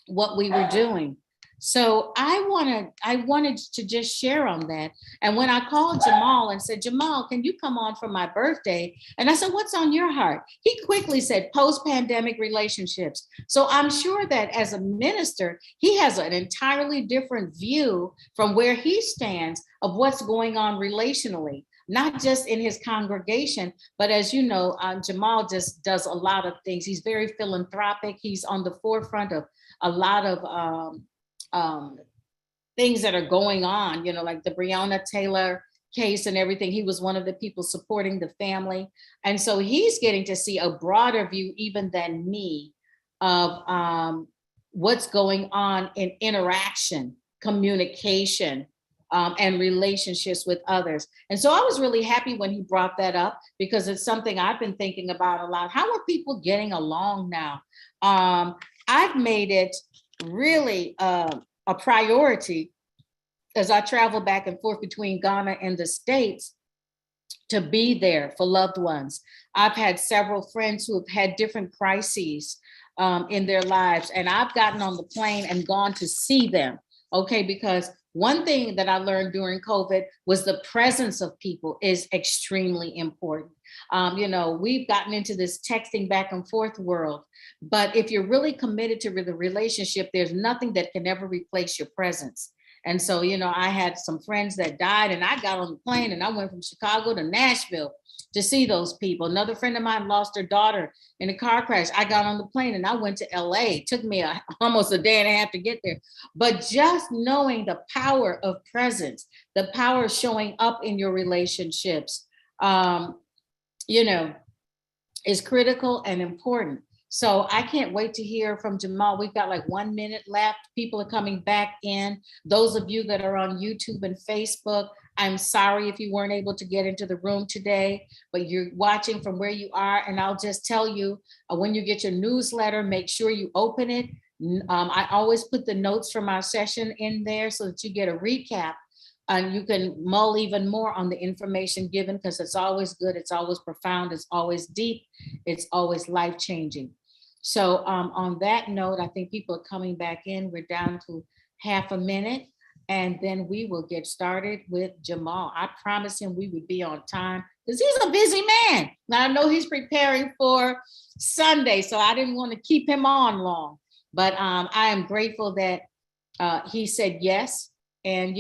what we were doing. So I wanted to just share on that. And when I called Jamal and said, Jamal, can you come on for my birthday? And I said, what's on your heart? He quickly said, post-pandemic relationships. So I'm sure that as a minister, he has an entirely different view from where he stands of what's going on relationally, not just in his congregation, but as you know, Jamal just does a lot of things. He's very philanthropic. He's on the forefront of a lot of things that are going on, like the Breonna Taylor case and everything. He was one of the people supporting the family. And so he's getting to see a broader view even than me of what's going on in interaction, communication, and relationships with others. And so I was really happy when he brought that up because it's something I've been thinking about a lot. How are people getting along now? I've made it really a priority as I travel back and forth between Ghana and the States to be there for loved ones. I've had several friends who have had different crises in their lives, and I've gotten on the plane and gone to see them, okay? Because one thing that I learned during COVID was the presence of people is extremely important. We've gotten into this texting back and forth world, but if you're really committed to the relationship, there's nothing that can ever replace your presence. And so, I had some friends that died, and I got on the plane and I went from Chicago to Nashville to see those people. Another friend of mine lost her daughter in a car crash. I got on the plane and I went to LA. It took me almost a day and a half to get there. But just knowing the power of presence, the power of showing up in your relationships, is critical and important. So I can't wait to hear from Jamal. We've got like 1 minute left. People are coming back in. Those of you that are on YouTube and Facebook, I'm sorry if you weren't able to get into the room today, but you're watching from where you are. And I'll just tell you, when you get your newsletter, make sure you open it. I always put the notes from our session in there so that you get a recap. And you can mull even more on the information given because it's always good, it's always profound, it's always deep, it's always life-changing. So on that note, I think people are coming back in. We're down to half a minute, and then we will get started with Jamal. I promised him we would be on time because he's a busy man. Now I know he's preparing for Sunday, so I didn't want to keep him on long. But I am grateful that he said yes. And,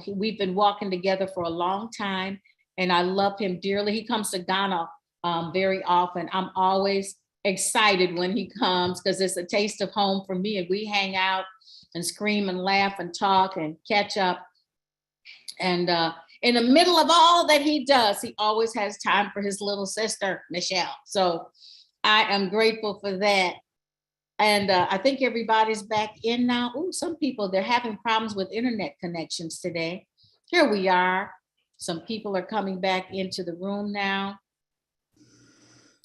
we've been walking together for a long time, and I love him dearly. He comes to Ghana very often. I'm always excited when he comes because it's a taste of home for me, and we hang out and scream and laugh and talk and catch up. And in the middle of all that he does, he always has time for his little sister, Michelle. So I am grateful for that. And I think everybody's back in now. Oh, some people, they're having problems with internet connections today. Here we are. Some people are coming back into the room now.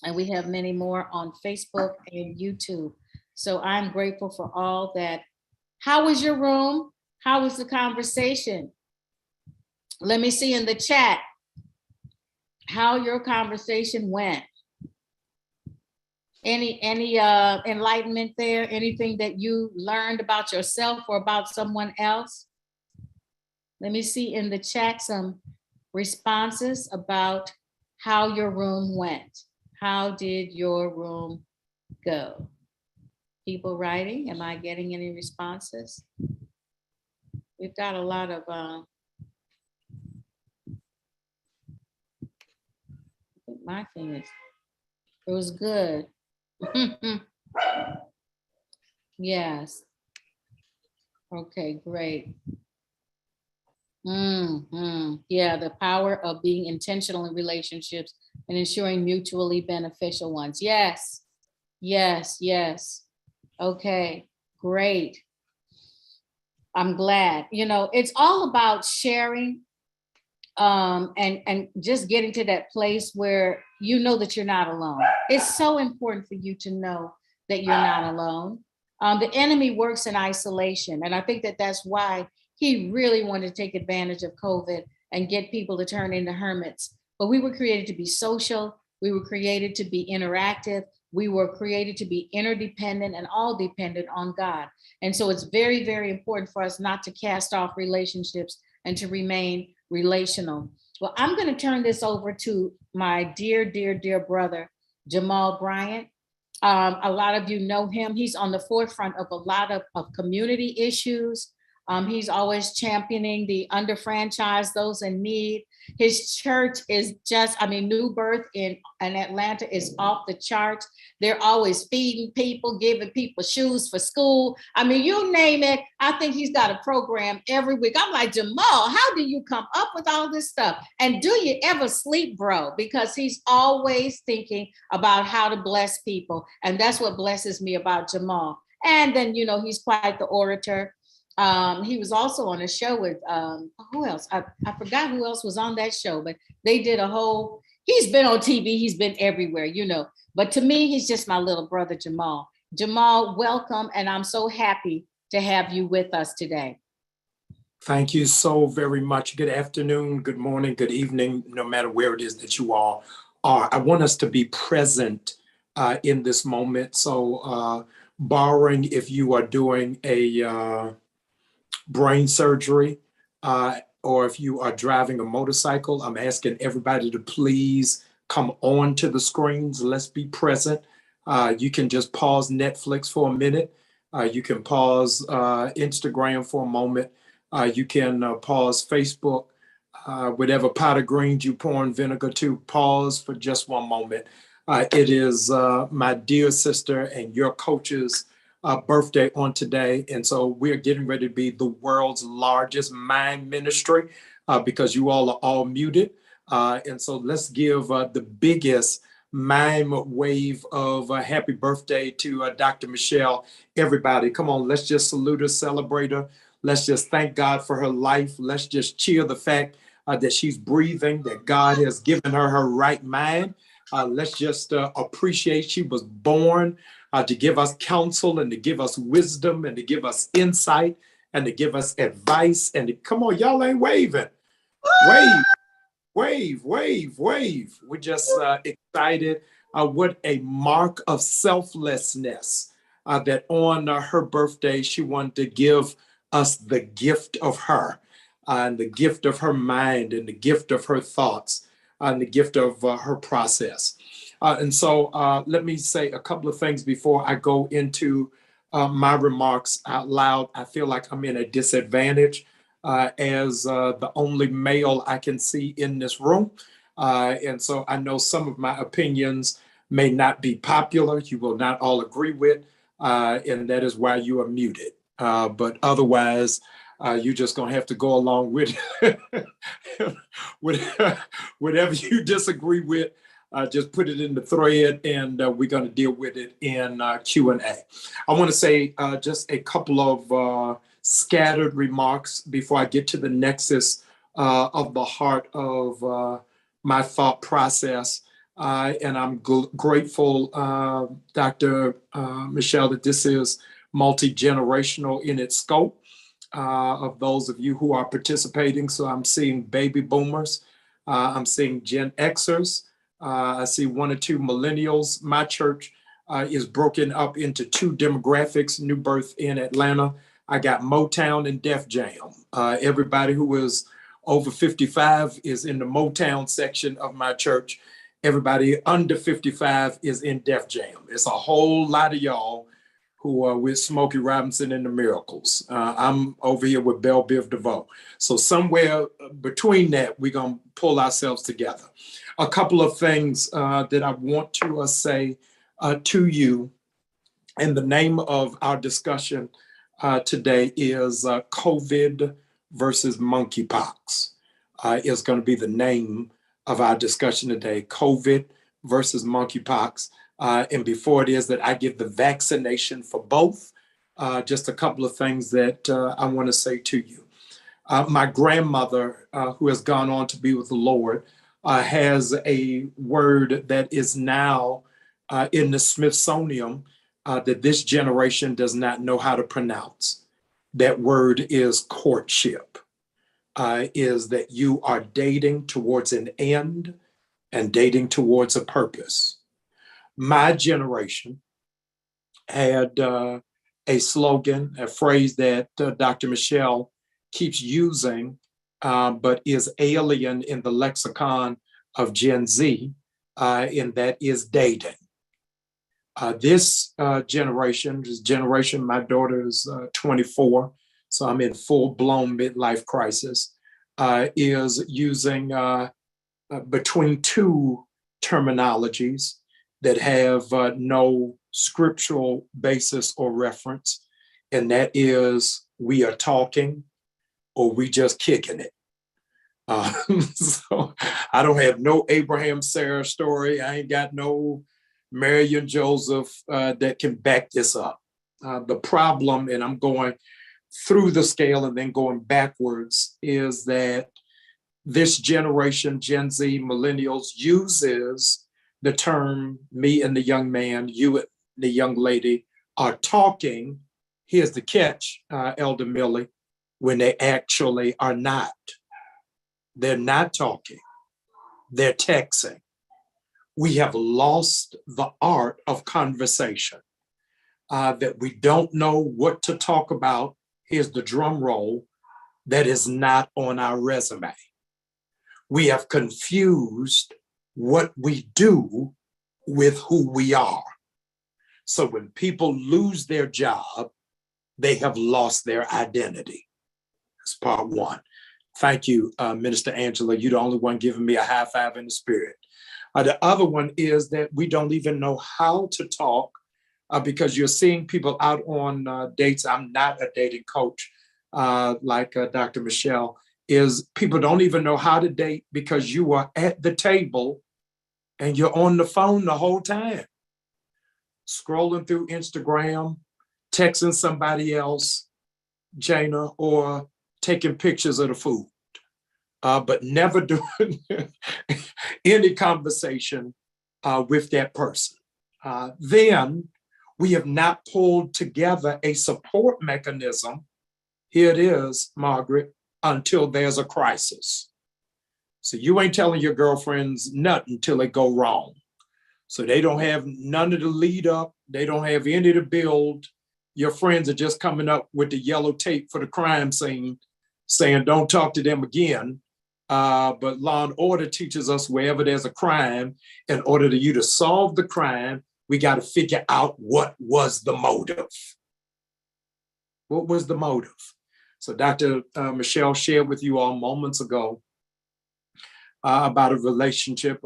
And we have many more on Facebook and YouTube. So I'm grateful for all that. How was your room? How was the conversation? Let me see in the chat how your conversation went. Any enlightenment there? Anything that you learned about yourself or about someone else? Let me see in the chat some responses about how your room went. How did your room go? people writing? Am I getting any responses? We've got a lot of, I think my thing is, it was good. Yes. Okay, great. Yeah, the power of being intentional in relationships and ensuring mutually beneficial ones. Yes, yes, yes. Okay, great. I'm glad. You know, it's all about sharing and just getting to that place where you know that you're not alone. It's so important for you to know that you're not alone. The enemy works in isolation, and I think that that's why he really wanted to take advantage of COVID and get people to turn into hermits. But we were created to be social. We were created to be interactive. We were created to be interdependent and all dependent on God. And so it's very, very important for us not to cast off relationships and to remain relational. Well, I'm going to turn this over to my dear, dear, dear brother, Jamal Bryant. A lot of you know him. He's on the forefront of a lot of community issues. He's always championing the underfranchised, those in need. His church is just, I mean, New Birth in Atlanta is off the charts. They're always feeding people, giving people shoes for school. I mean, you name it. I think he's got a program every week. I'm like, Jamal, how do you come up with all this stuff? And do you ever sleep, bro? Because he's always thinking about how to bless people. And that's what blesses me about Jamal. And then, you know, he's quite the orator. He was also on a show with who else? I forgot who else was on that show, but they did a whole, he's been on TV, he's been everywhere, you know. But to me, he's just my little brother, Jamal. Jamal, welcome, and I'm so happy to have you with us today. Thank you so very much. Good afternoon, good morning, good evening, no matter where it is that you all are. I want us to be present in this moment. So borrowing if you are doing a brain surgery, or if you are driving a motorcycle, I'm asking everybody to please come on to the screens. Let's be present. You can just pause Netflix for a minute. You can pause Instagram for a moment. You can pause Facebook, whatever pot of greens you pour in vinegar to, pause for just one moment. It is my dear sister and your coach's birthday on today. And so we're getting ready to be the world's largest mind ministry because you all are all muted. And so let's give the biggest mime wave of happy birthday to Dr. Michelle. Everybody, come on, let's just salute her, celebrate her. Let's just thank God for her life. Let's just cheer the fact that she's breathing, that God has given her her right mind. Let's just appreciate she was born to give us counsel and to give us wisdom and to give us insight and to give us advice. And to, come on, y'all ain't waving. Wave, wave, wave, wave. We're just excited. What a mark of selflessness that on her birthday, she wanted to give us the gift of her and the gift of her mind and the gift of her thoughts and the gift of her process. And so let me say a couple of things before I go into my remarks out loud. I feel like I'm in a disadvantage as the only male I can see in this room. And so I know some of my opinions may not be popular, you will not all agree with, and that is why you are muted. But otherwise, you're just going to have to go along with whatever you disagree with. Just put it in the thread, and we're going to deal with it in Q&A. I want to say just a couple of scattered remarks before I get to the nexus of the heart of my thought process. And I'm grateful, Dr. Michelle, that this is multi-generational in its scope of those of you who are participating. So I'm seeing baby boomers. I'm seeing Gen Xers. I see one or two millennials. My church is broken up into two demographics, New Birth in Atlanta. I got Motown and Def Jam. Everybody who is over 55 is in the Motown section of my church. Everybody under 55 is in Def Jam. It's a whole lot of y'all who are with Smokey Robinson and the Miracles. I'm over here with Belle Biv DeVoe. So somewhere between that, we're going to pull ourselves together. A couple of things that I want to say to you, and the name of our discussion today is COVID versus monkeypox is going to be the name of our discussion today, COVID versus monkeypox. And before it is that I give the vaccination for both, just a couple of things that I want to say to you. My grandmother, who has gone on to be with the Lord, has a word that is now in the Smithsonian that this generation does not know how to pronounce. That word is courtship, is that you are dating towards an end and dating towards a purpose. My generation had a slogan, a phrase that Dr. Michelle keeps using, but is alien in the lexicon of Gen Z, and that is dating. This generation, my daughter is 24, so I'm in full-blown midlife crisis, is using between two terminologies that have no scriptural basis or reference, and that is we are talking or we just kicking it. So I don't have no Abraham Sarah story. I ain't got no Mary and Joseph that can back this up. The problem, and I'm going through the scale and then going backwards, is that this generation, Gen Z, millennials, uses the term me and the young man, you and the young lady are talking. Here's the catch, Elder Millie, when they actually are not. They're not talking. They're texting. We have lost the art of conversation, that we don't know what to talk about. Here's the drum roll, that is not on our resume. We have confused what we do with who we are. So when people lose their job, they have lost their identity. That's part one. Thank you, Minister Angela. You're the only one giving me a high five in the spirit. The other one is that we don't even know how to talk because you're seeing people out on dates. I'm not a dating coach like Dr. Michelle, is people don't even know how to date because you are at the table and you're on the phone the whole time, scrolling through Instagram, texting somebody else, Jana, or taking pictures of the food, but never doing any conversation with that person. Then we have not pulled together a support mechanism. Here it is, Margaret, until there's a crisis. So you ain't telling your girlfriends nothing until they go wrong. So they don't have none of the lead up. They don't have any to build. Your friends are just coming up with the yellow tape for the crime scene, saying don't talk to them again. But law and order teaches us wherever there's a crime, in order for you to solve the crime, we got to figure out what was the motive. What was the motive? So Dr. Michelle shared with you all moments ago about a relationship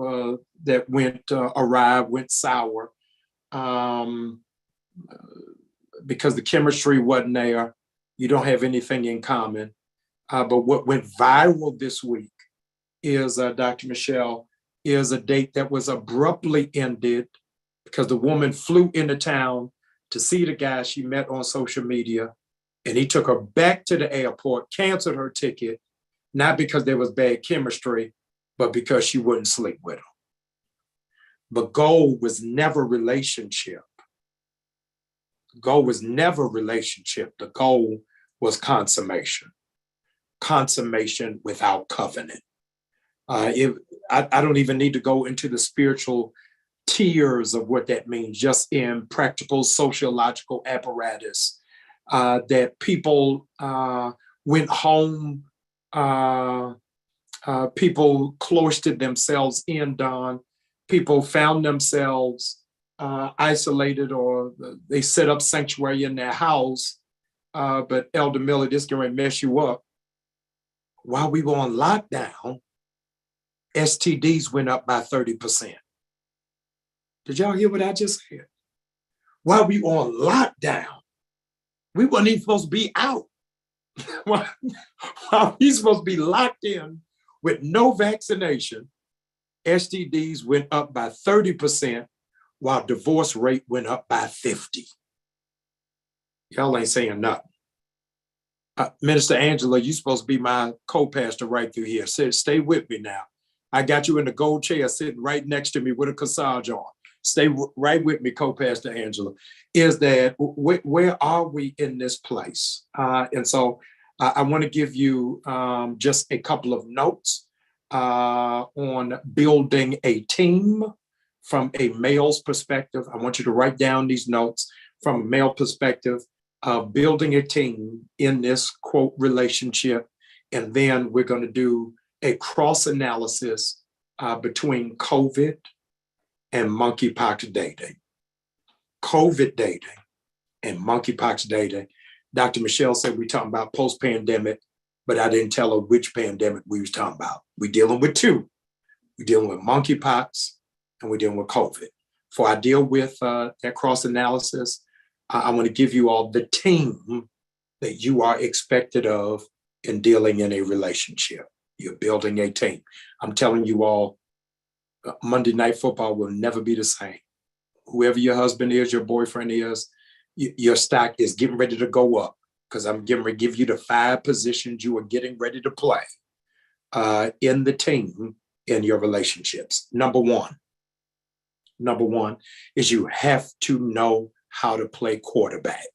that went awry, went sour, because the chemistry wasn't there. You don't have anything in common. But what went viral this week is, Dr. Michelle, is a date that was abruptly ended because the woman flew into town to see the guy she met on social media, and he took her back to the airport, canceled her ticket, not because there was bad chemistry, but because she wouldn't sleep with him. The goal was never relationship. The goal was never relationship. The goal was consummation. Consummation without covenant. I don't even need to go into the spiritual tiers of what that means, just in practical sociological apparatus, that people went home, people cloistered themselves in, Don. People found themselves isolated or they set up sanctuary in their house. But Elder Miller, this can mess you up. While we were on lockdown, STDs went up by 30%. Did y'all hear what I just said? While we were on lockdown, we weren't even supposed to be out. While we supposed to be locked in with no vaccination, STDs went up by 30%, while divorce rate went up by 50%. Y'all ain't saying nothing. Minister Angela, you're supposed to be my co-pastor right through here. Stay with me now. I got you in the gold chair sitting right next to me with a corsage on. Stay right with me, co-pastor Angela. Is that where are we in this place? And so I want to give you just a couple of notes on building a team from a male's perspective. I want you to write down these notes from a male perspective of building a team in this quote relationship. And then we're going to do a cross analysis between COVID and monkeypox dating. COVID dating and monkeypox dating. Dr. Michelle said we're talking about post-pandemic, but I didn't tell her which pandemic we was talking about. We're dealing with two. We're dealing with monkeypox and we're dealing with COVID. Before I deal with that cross analysis, I want to give you all the team that you are expected of in dealing in a relationship. You're building a team. I'm telling you all, Monday Night Football will never be the same. Whoever your husband is, your boyfriend is, your stock is getting ready to go up because I'm getting ready to give you the 5 positions you are getting ready to play in the team in your relationships. Number one is you have to know how to play quarterback.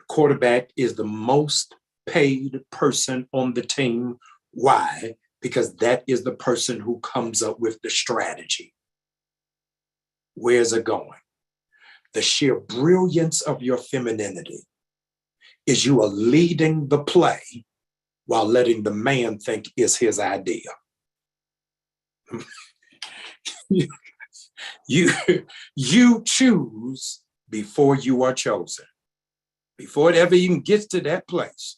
Quarterback is the most paid person on the team. Why? Because that is the person who comes up with the strategy. Where's it going? The sheer brilliance of your femininity is you are leading the play while letting the man think it's his idea. You choose before you are chosen. Before it ever even gets to that place,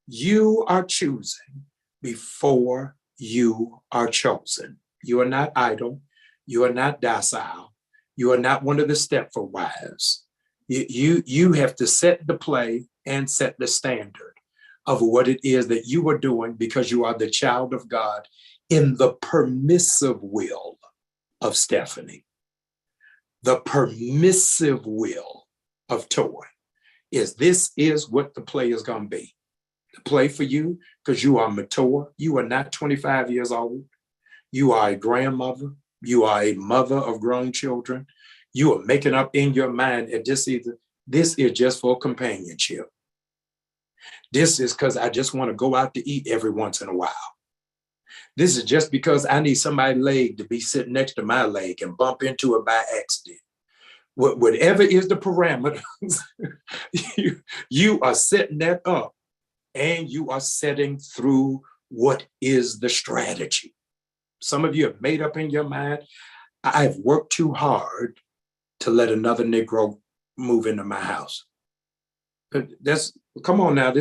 you are choosing before you are chosen. You are not idle. You are not docile. You are not one of the Stepford wives. You have to set the play and set the standard of what it is that you are doing because you are the child of God in the permissive will of Stephanie. The permissive will of Toy is this is what the play is going to be. The play for you, because you are mature. You are not 25 years old. You are a grandmother. You are a mother of grown children. You are making up in your mind that this is just for companionship. This is because I just want to go out to eat every once in a while. This is just because I need somebody's leg to be sitting next to my leg and bump into it by accident. Whatever is the parameters, you are setting that up and you are setting through what is the strategy. Some of you have made up in your mind, I've worked too hard to let another Negro move into my house. Come on now,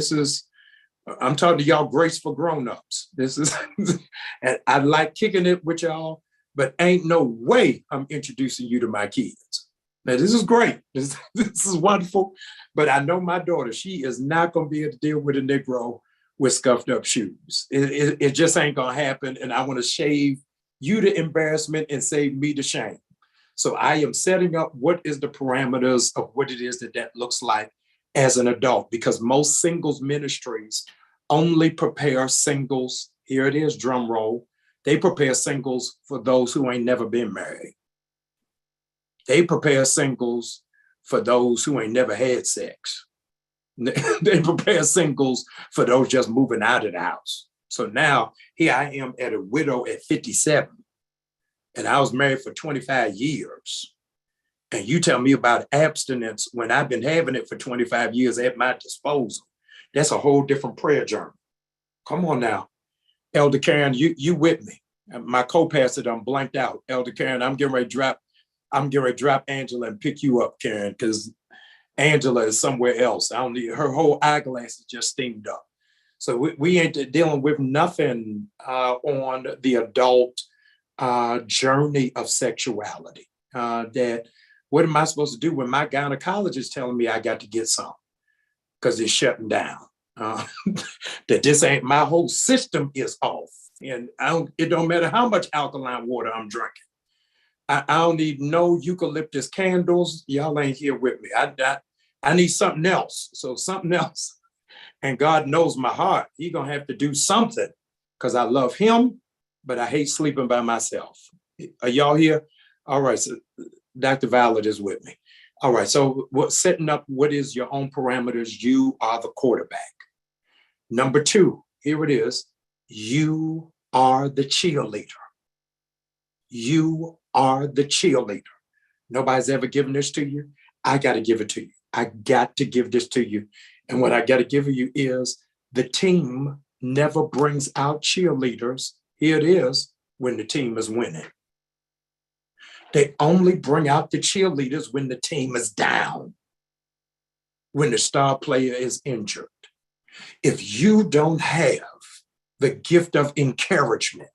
I'm talking to y'all graceful grown-ups. And I like kicking it with y'all, but ain't no way I'm introducing you to my kids. Now, this is great. This is wonderful, but I know my daughter, she is not going to be able to deal with a Negro with scuffed up shoes. It just ain't going to happen, and I want to shave you the embarrassment and save me the shame. So I am setting up what is the parameters of what it is that looks like as an adult, because most singles ministries only prepare singles. Here it is, drum roll. They prepare singles for those who ain't never been married. They prepare singles for those who ain't never had sex. They prepare singles for those just moving out of the house. So now here I am at a widow at 57, and I was married for 25 years. And you tell me about abstinence when I've been having it for 25 years at my disposal. That's a whole different prayer journey. Come on now. Elder Karen, you with me. My co-pastor done blanked out. Elder Karen, I'm getting ready to drop. I'm going to drop Angela and pick you up, Karen, because Angela is somewhere else. I don't need her whole eyeglasses just steamed up. So we ain't dealing with nothing on the adult journey of sexuality. That what am I supposed to do when my gynecologist telling me I got to get some because it's shutting down? That this ain't, my whole system is off, and it don't matter how much alkaline water I'm drinking. I don't need no eucalyptus candles. Y'all ain't here with me. I need something else. So something else. And God knows my heart. He gonna have to do something because I love him, but I hate sleeping by myself. Are y'all here? All right, so Dr. Violet is with me. All right, so setting up what is your own parameters, you are the quarterback. Number 2, here it is, you are the cheerleader. You are the cheerleader. Nobody's ever given this to you. I got to give it to you. I got to give this to you. And what I got to give you is the team never brings out cheerleaders. Here it is when the team is winning. They only bring out the cheerleaders when the team is down, when the star player is injured. If you don't have the gift of encouragement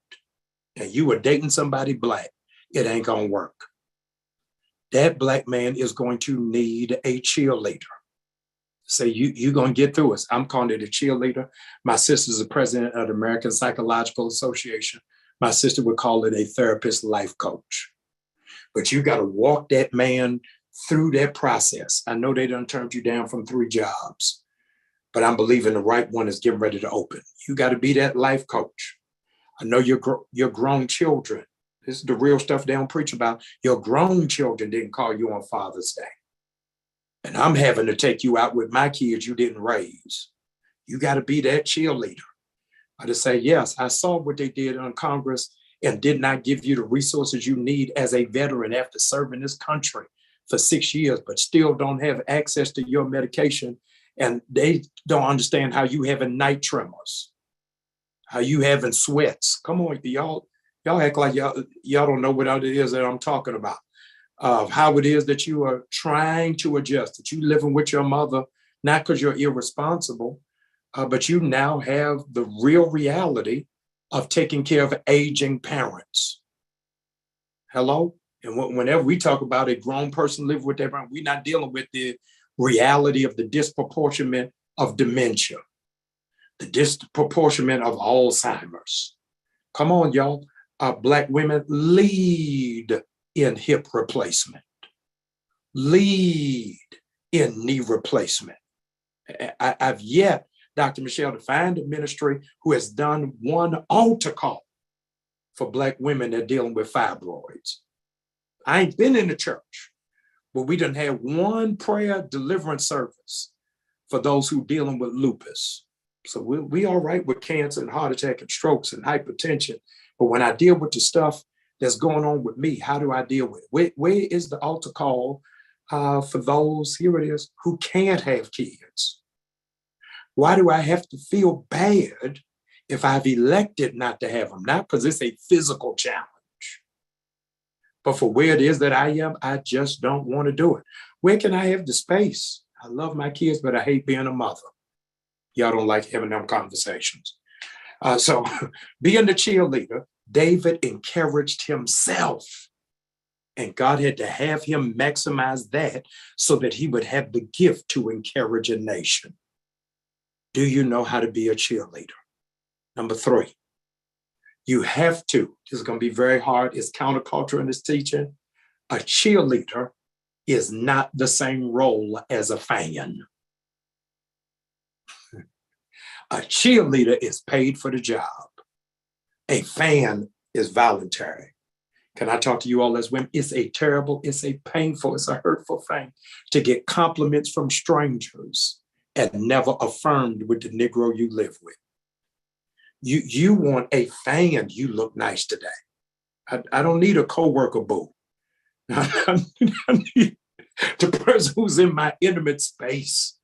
and you are dating somebody black, it ain't going to work. That black man is going to need a cheerleader. Say, you're going to get through us. I'm calling it a cheerleader. My sister's the president of the American Psychological Association. My sister would call it a therapist life coach. But you got to walk that man through that process. I know they done turned you down from 3 jobs, but I'm believing the right one is getting ready to open. You got to be that life coach. I know your grown children. This is the real stuff they don't preach about. Your grown children didn't call you on Father's Day. And I'm having to take you out with my kids you didn't raise. You got to be that cheerleader. I just say, yes, I saw what they did on Congress and did not give you the resources you need as a veteran after serving this country for 6 years, but still don't have access to your medication. And they don't understand how you having night tremors, how you having sweats. Come on, y'all act like y'all don't know what it is that I'm talking about. How it is that you are trying to adjust, that you living with your mother, not because you're irresponsible, but you now have the real reality of taking care of aging parents. Hello? And whenever we talk about a grown person living with their parents, we're not dealing with the reality of the disproportionment of dementia, the disproportionment of Alzheimer's. Come on, y'all. Black women, lead in hip replacement, lead in knee replacement. I've yet, Dr. Michelle, to find a ministry who has done one altar call for Black women that are dealing with fibroids. I ain't been in the church, but we done had one prayer deliverance service for those who dealing with lupus. So we all right with cancer and heart attack and strokes and hypertension. But when I deal with the stuff that's going on with me, how do I deal with it? Where is the altar call for those, here it is, who can't have kids? Why do I have to feel bad if I've elected not to have them? Not because it's a physical challenge, but for where it is that I am, I just don't want to do it. Where can I have the space? I love my kids, but I hate being a mother. Y'all don't like having them conversations. So being the cheerleader, David encouraged himself, and God had to have him maximize that so that he would have the gift to encourage a nation. Do you know how to be a cheerleader? Number 3, you have to, this is going to be very hard, it's counterculture in this teaching. A cheerleader is not the same role as a fan. A cheerleader is paid for the job. A fan is voluntary. Can I talk to you all as women? It's a terrible, it's a painful, it's a hurtful thing to get compliments from strangers and never affirmed with the Negro you live with. You want a fan, you look nice today. I don't need a coworker boo. I need the person who's in my intimate space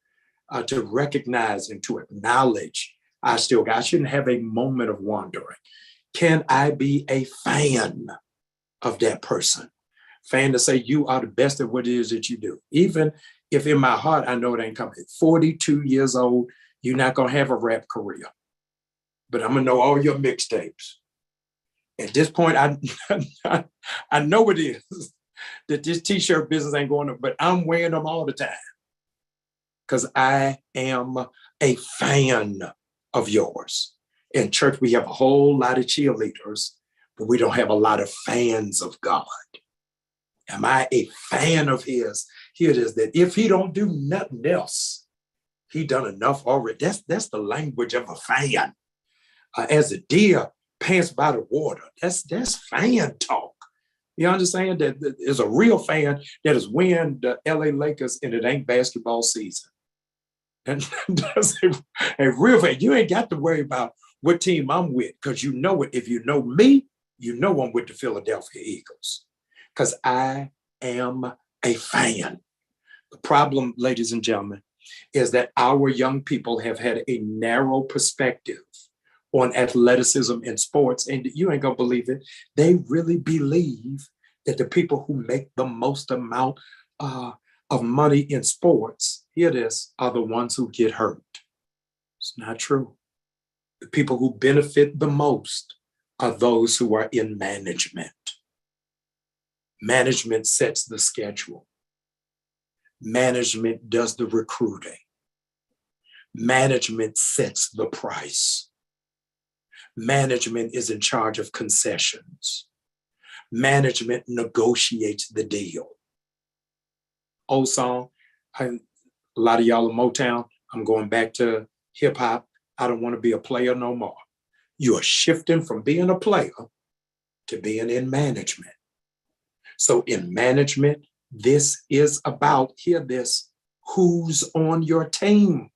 to recognize and to acknowledge I shouldn't have a moment of wandering. Can I be a fan of that person fan to say you are the best at what it is that you do. Even if in my heart, I know it ain't coming. At 42 years old, you're not going to have a rap career. But I'm going to know all your mixtapes. At this point, I know it is that this t-shirt business ain't going up, but I'm wearing them all the time because I am a fan of yours. In church, we have a whole lot of cheerleaders, but we don't have a lot of fans of God. Am I a fan of his? Here it is, that if he don't do nothing else, he done enough already. That's the language of a fan. As a deer pants by the water, that's fan talk. You understand that there's a real fan that is wearing the LA Lakers and it ain't basketball season. And that's a real fan. You ain't got to worry about what team I'm with because you know it. If you know me, you know I'm with the Philadelphia Eagles because I am a fan. The problem, ladies and gentlemen, is that our young people have had a narrow perspective on athleticism in sports. And you ain't gonna believe it. They really believe that the people who make the most amount of money in sports, here it is, are the ones who get hurt. It's not true. The people who benefit the most are those who are in management. Management sets the schedule. Management does the recruiting. Management sets the price. Management is in charge of concessions. Management negotiates the deal. Old song, a lot of y'all in Motown, I'm going back to hip hop. I don't want to be a player no more. You are shifting from being a player to being in management. So in management, this is about, hear this, who's on your team.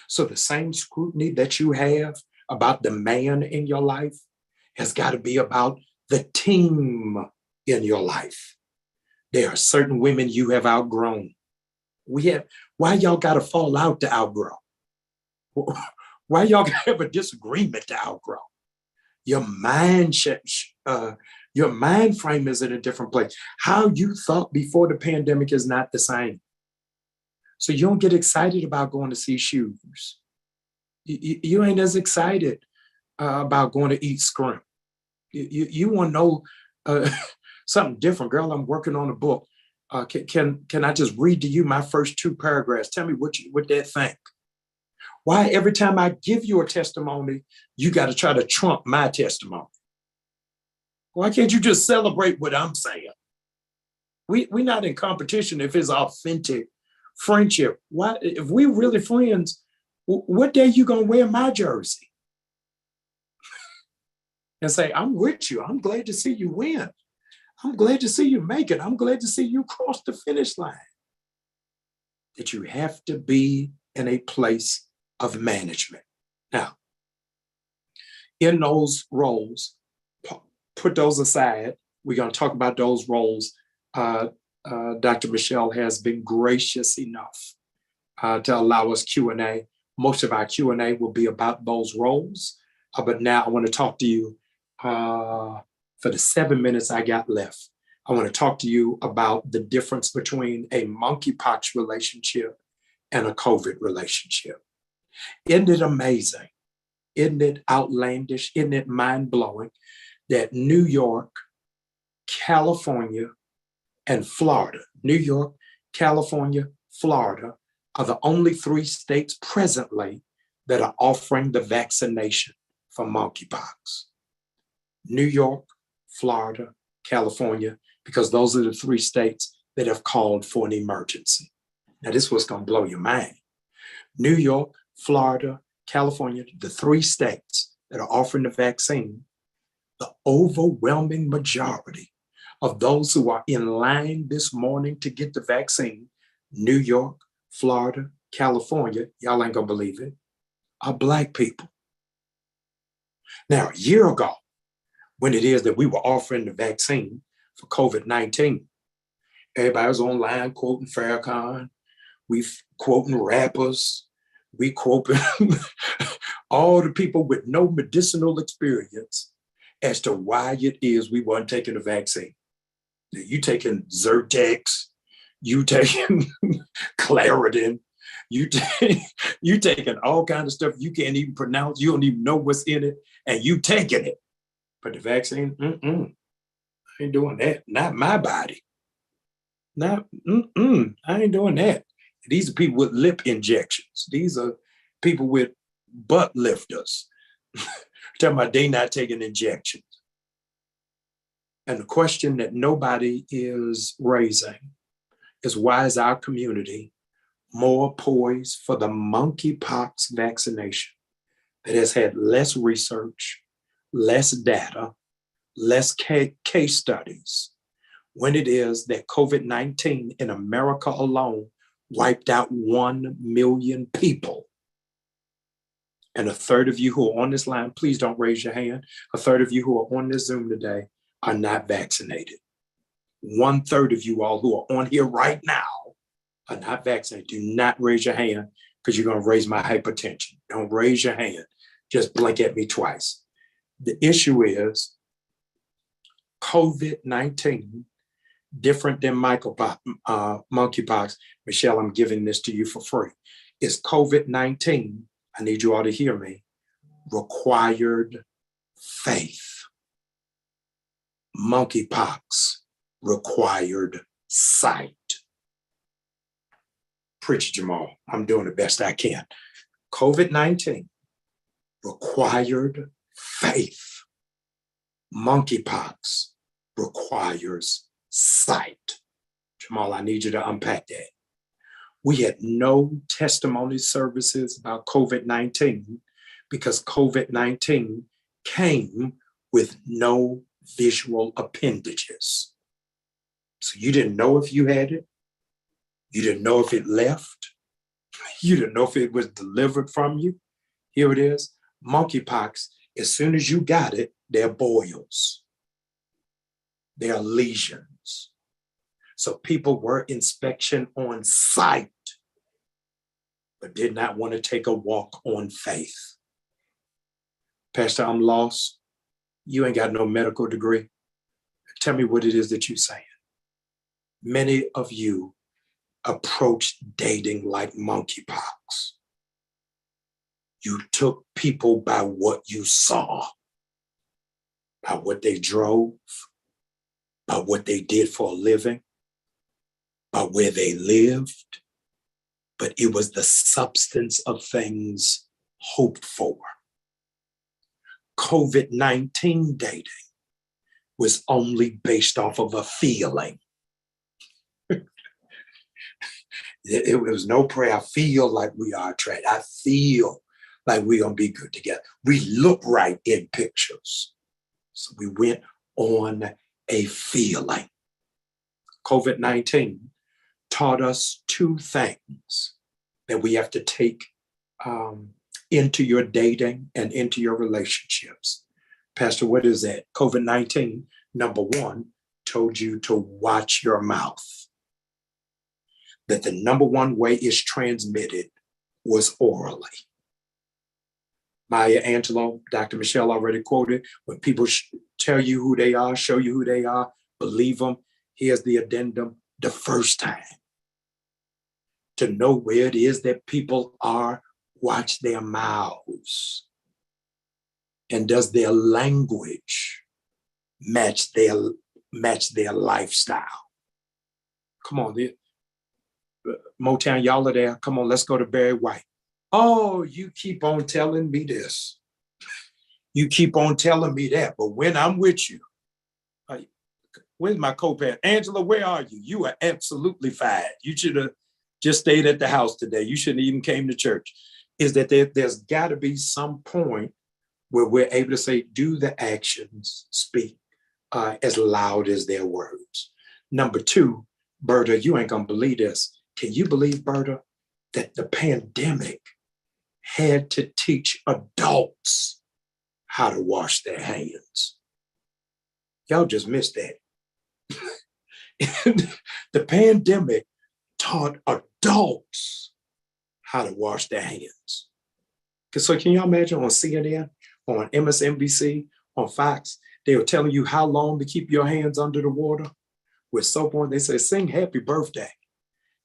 So the same scrutiny that you have about the man in your life has got to be about the team in your life. There are certain women you have outgrown. Why y'all got to fall out to outgrow? Why y'all got to have a disagreement to outgrow? Your mind frame is in a different place. How you thought before the pandemic is not the same. So you don't get excited about going to see shoes. You ain't as excited about going to eat scrimp. You want to know something different. Girl, I'm working on a book. Can I just read to you my first 2 paragraphs? Tell me what they think. Why every time I give you a testimony, you got to try to trump my testimony? Why can't you just celebrate what I'm saying? We're not in competition if it's authentic friendship. Why, if we really friends, what day you gonna wear my jersey? And say, I'm with you. I'm glad to see you win. I'm glad to see you make it. I'm glad to see you cross the finish line. That you have to be in a place of management. Now, in those roles, put those aside. We're going to talk about those roles. Dr. Michelle has been gracious enough to allow us Q&A. Most of our Q&A will be about those roles. But now I want to talk to you for the 7 minutes I got left. I want to talk to you about the difference between a monkeypox relationship and a COVID relationship. Isn't it amazing? Isn't it outlandish? Isn't it mind-blowing that New York, California, and Florida, New York, California, Florida, are the only 3 states presently that are offering the vaccination for monkeypox. New York, Florida, California, because those are the 3 states that have called for an emergency. Now, this is what's going to blow your mind. New York, Florida, California, the 3 states that are offering the vaccine, the overwhelming majority of those who are in line this morning to get the vaccine, New York, Florida, California, y'all ain't gonna believe it, are Black people. Now, a year ago, when it is that we were offering the vaccine for COVID-19, everybody was online quoting Farrakhan, we quoting rappers, we quoting all the people with no medicinal experience as to why it is we weren't taking the vaccine. You taking Zyrtex, you taking Claritin, you taking all kinds of stuff you can't even pronounce. You don't even know what's in it, and you taking it. But the vaccine, I ain't doing that. Not my body. Not, I ain't doing that. These are people with lip injections. These are people with butt lifters. Talking about they not taking injections. And the question that nobody is raising is, why is our community more poised for the monkeypox vaccination that has had less research, less data, less case studies, when it is that COVID-19 in America alone wiped out 1 million people? And a third of you who are on this line, please don't raise your hand. A third of you who are on this Zoom today are not vaccinated. 1/3 of you all who are on here right now are not vaccinated. Do not raise your hand, because you're going to raise my hypertension. Don't raise your hand. Just blink at me twice. The issue is COVID-19, different than monkeypox. Michelle, I'm giving this to you for free. Is COVID-19, I need you all to hear me, required faith. Monkeypox required sight. Preach, Jamal. I'm doing the best I can. COVID-19 required faith. Monkeypox requires sight. Jamal, I need you to unpack that. We had no testimony services about COVID-19 because COVID-19 came with no visual appendages. So you didn't know if you had it. You didn't know if it left. You didn't know if it was delivered from you. Here it is. Monkeypox, as soon as you got it, there are boils. There are lesions. So people were inspection on sight, but did not want to take a walk on faith. Pastor, I'm lost. You ain't got no medical degree. Tell me what it is that you're saying. Many of you approached dating like monkeypox. You took people by what you saw, by what they drove, by what they did for a living, by where they lived, but it was the substance of things hoped for. COVID-19 dating was only based off of a feeling. It was no prayer. I feel like we are attracted. I feel like we're going to be good together. We look right in pictures. So we went on a feeling. COVID-19 taught us two things that we have to take into your dating and into your relationships. Pastor, what is that? COVID-19, number one, told you to watch your mouth. That the number one way it's transmitted was orally. Maya Angelou, Dr. Michelle already quoted, when people tell you who they are, show you who they are, believe them. Here's the addendum: the first time. To know where it is that people are, watch their mouths. And does their language match their lifestyle? Come on, Motown, y'all are there. Come on, let's go to Barry White. Oh, you keep on telling me this. You keep on telling me that. But when I'm with you, where's my co-parent? Angela, where are you? You are absolutely fine. You should have just stayed at the house today. You shouldn't even came to church. Is that there's got to be some point where we're able to say, do the actions speak as loud as their words? Number two, Berta, you ain't going to believe this. Can you believe, Berta, that the pandemic had to teach adults how to wash their hands? Y'all just missed that. The pandemic taught adults how to wash their hands. So can you imagine on CNN, on MSNBC, on Fox, they were telling you how long to keep your hands under the water? with soap on. They say, sing happy birthday.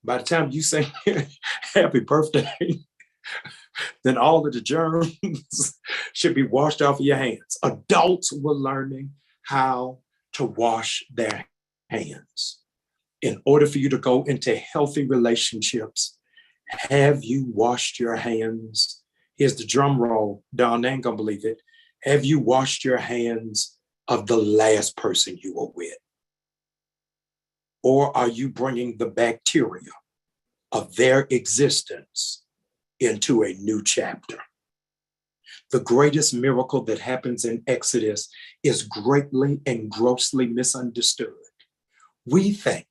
By the time you say happy birthday, then all of the germs should be washed off of your hands. Adults were learning how to wash their hands. In order for you to go into healthy relationships, have you washed your hands? Here's the drum roll. Dawn ain't gonna believe it. Have you washed your hands of the last person you were with? Or are you bringing the bacteria of their existence into a new chapter? The greatest miracle that happens in Exodus is greatly and grossly misunderstood. We think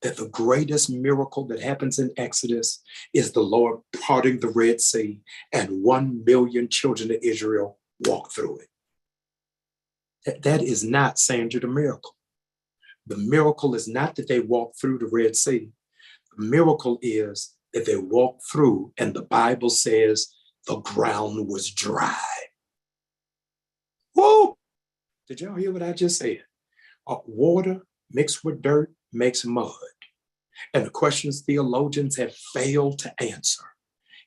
that the greatest miracle that happens in Exodus is the Lord parting the Red Sea and 1 million children of Israel walk through it. That is not, Sandra, the miracle. The miracle is not that they walked through the Red Sea. The miracle is that they walked through and the Bible says the ground was dry. Whoa! Did y'all hear what I just said? Water mixed with dirt makes mud. And the questions theologians have failed to answer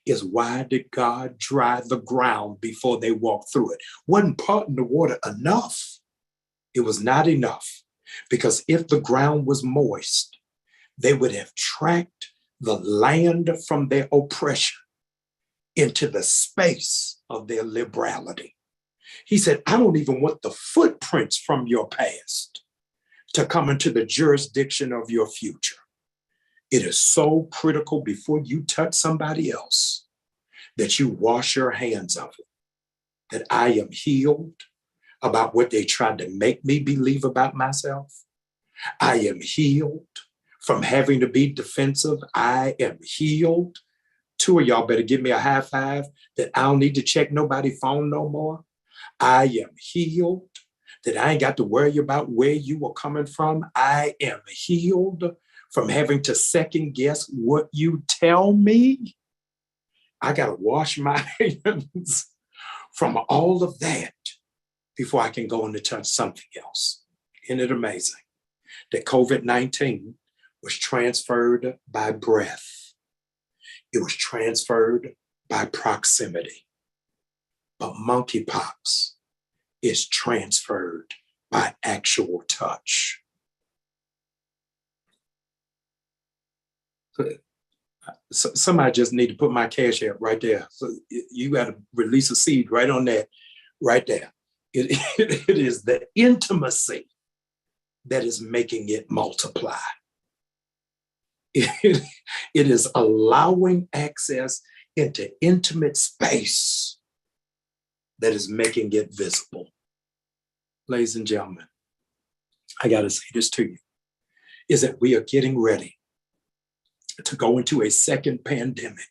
is, why did God dry the ground before they walked through it? Wasn't parting the water enough? It was not enough, because if the ground was moist, they would have tracked the land from their oppression into the space of their liberality. He said, I don't even want the footprints from your past to come into the jurisdiction of your future. It is so critical before you touch somebody else that you wash your hands of it, that I am healed about what they tried to make me believe about myself. I am healed from having to be defensive. I am healed. 2 of y'all better give me a high five that I don't need to check nobody's phone no more. I am healed that I ain't got to worry about where you were coming from. I am healed from having to second guess what you tell me. I got to wash my hands from all of that before I can go and touch something else. Isn't it amazing that COVID-19 was transferred by breath? It was transferred by proximity. But monkeypox is transferred by actual touch. So somebody just need to put my cash app right there. So you got to release a seed right on that, right there. It is the intimacy that is making it multiply. It is allowing access into intimate space that is making it visible. Ladies and gentlemen, I got to say this to you, is that we are getting ready to go into a second pandemic.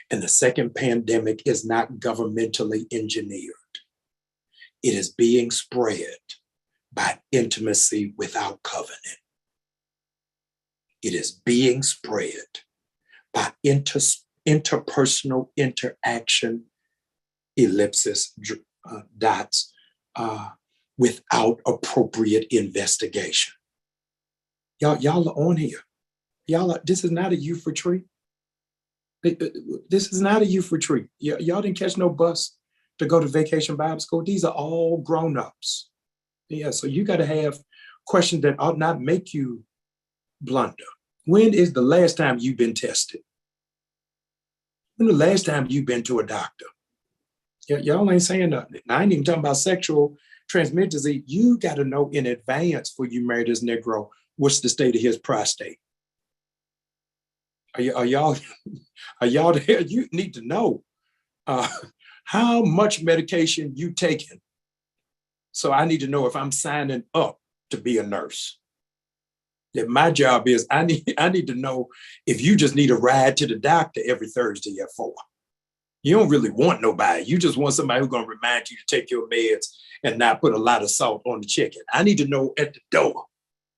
And the second pandemic is not governmentally engineered. It is being spread by intimacy without covenant. It is being spread by interpersonal interaction, ellipsis, dots, without appropriate investigation. Y'all are on here. This is not a youth retreat. This is not a youth retreat. Y'all didn't catch no bus to go to Vacation Bible School. These are all grown-ups. Yeah, so you got to have questions that ought not make you blunder. When is the last time you've been tested? When the last time you've been to a doctor? Y'all ain't saying nothing. I ain't even talking about sexual transmitted disease. You got to know in advance before you marry this Negro what's the state of his prostate. Are y'all there? You need to know how much medication you taking. So I need to know if I'm signing up to be a nurse. That my job is I need to know if you just need a ride to the doctor every Thursday at 4. You don't really want nobody. You just want somebody who's going to remind you to take your meds and not put a lot of salt on the chicken. I need to know at the door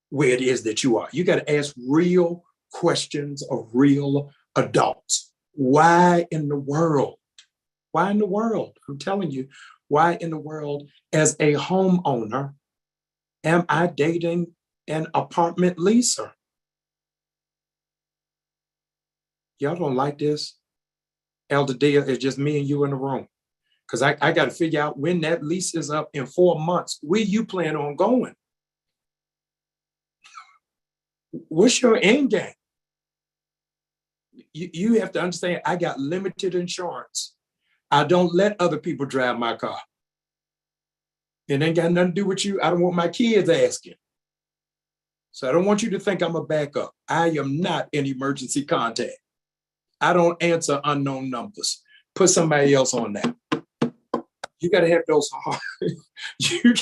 where it is that you are. You got to ask real questions of real adults. Why in the world? Why in the world? I'm telling you, why in the world, as a homeowner, am I dating an apartment leaser. Y'all don't like this? Elder Dia, it's just me and you in the room. Because I got to figure out when that lease is up in 4 months. Where you plan on going? What's your end game? You have to understand, I got limited insurance. I don't let other people drive my car. It ain't got nothing to do with you. I don't want my kids asking. So I don't want you to think I'm a backup. I am not an emergency contact. I don't answer unknown numbers. Put somebody else on that. You got to have those hard, you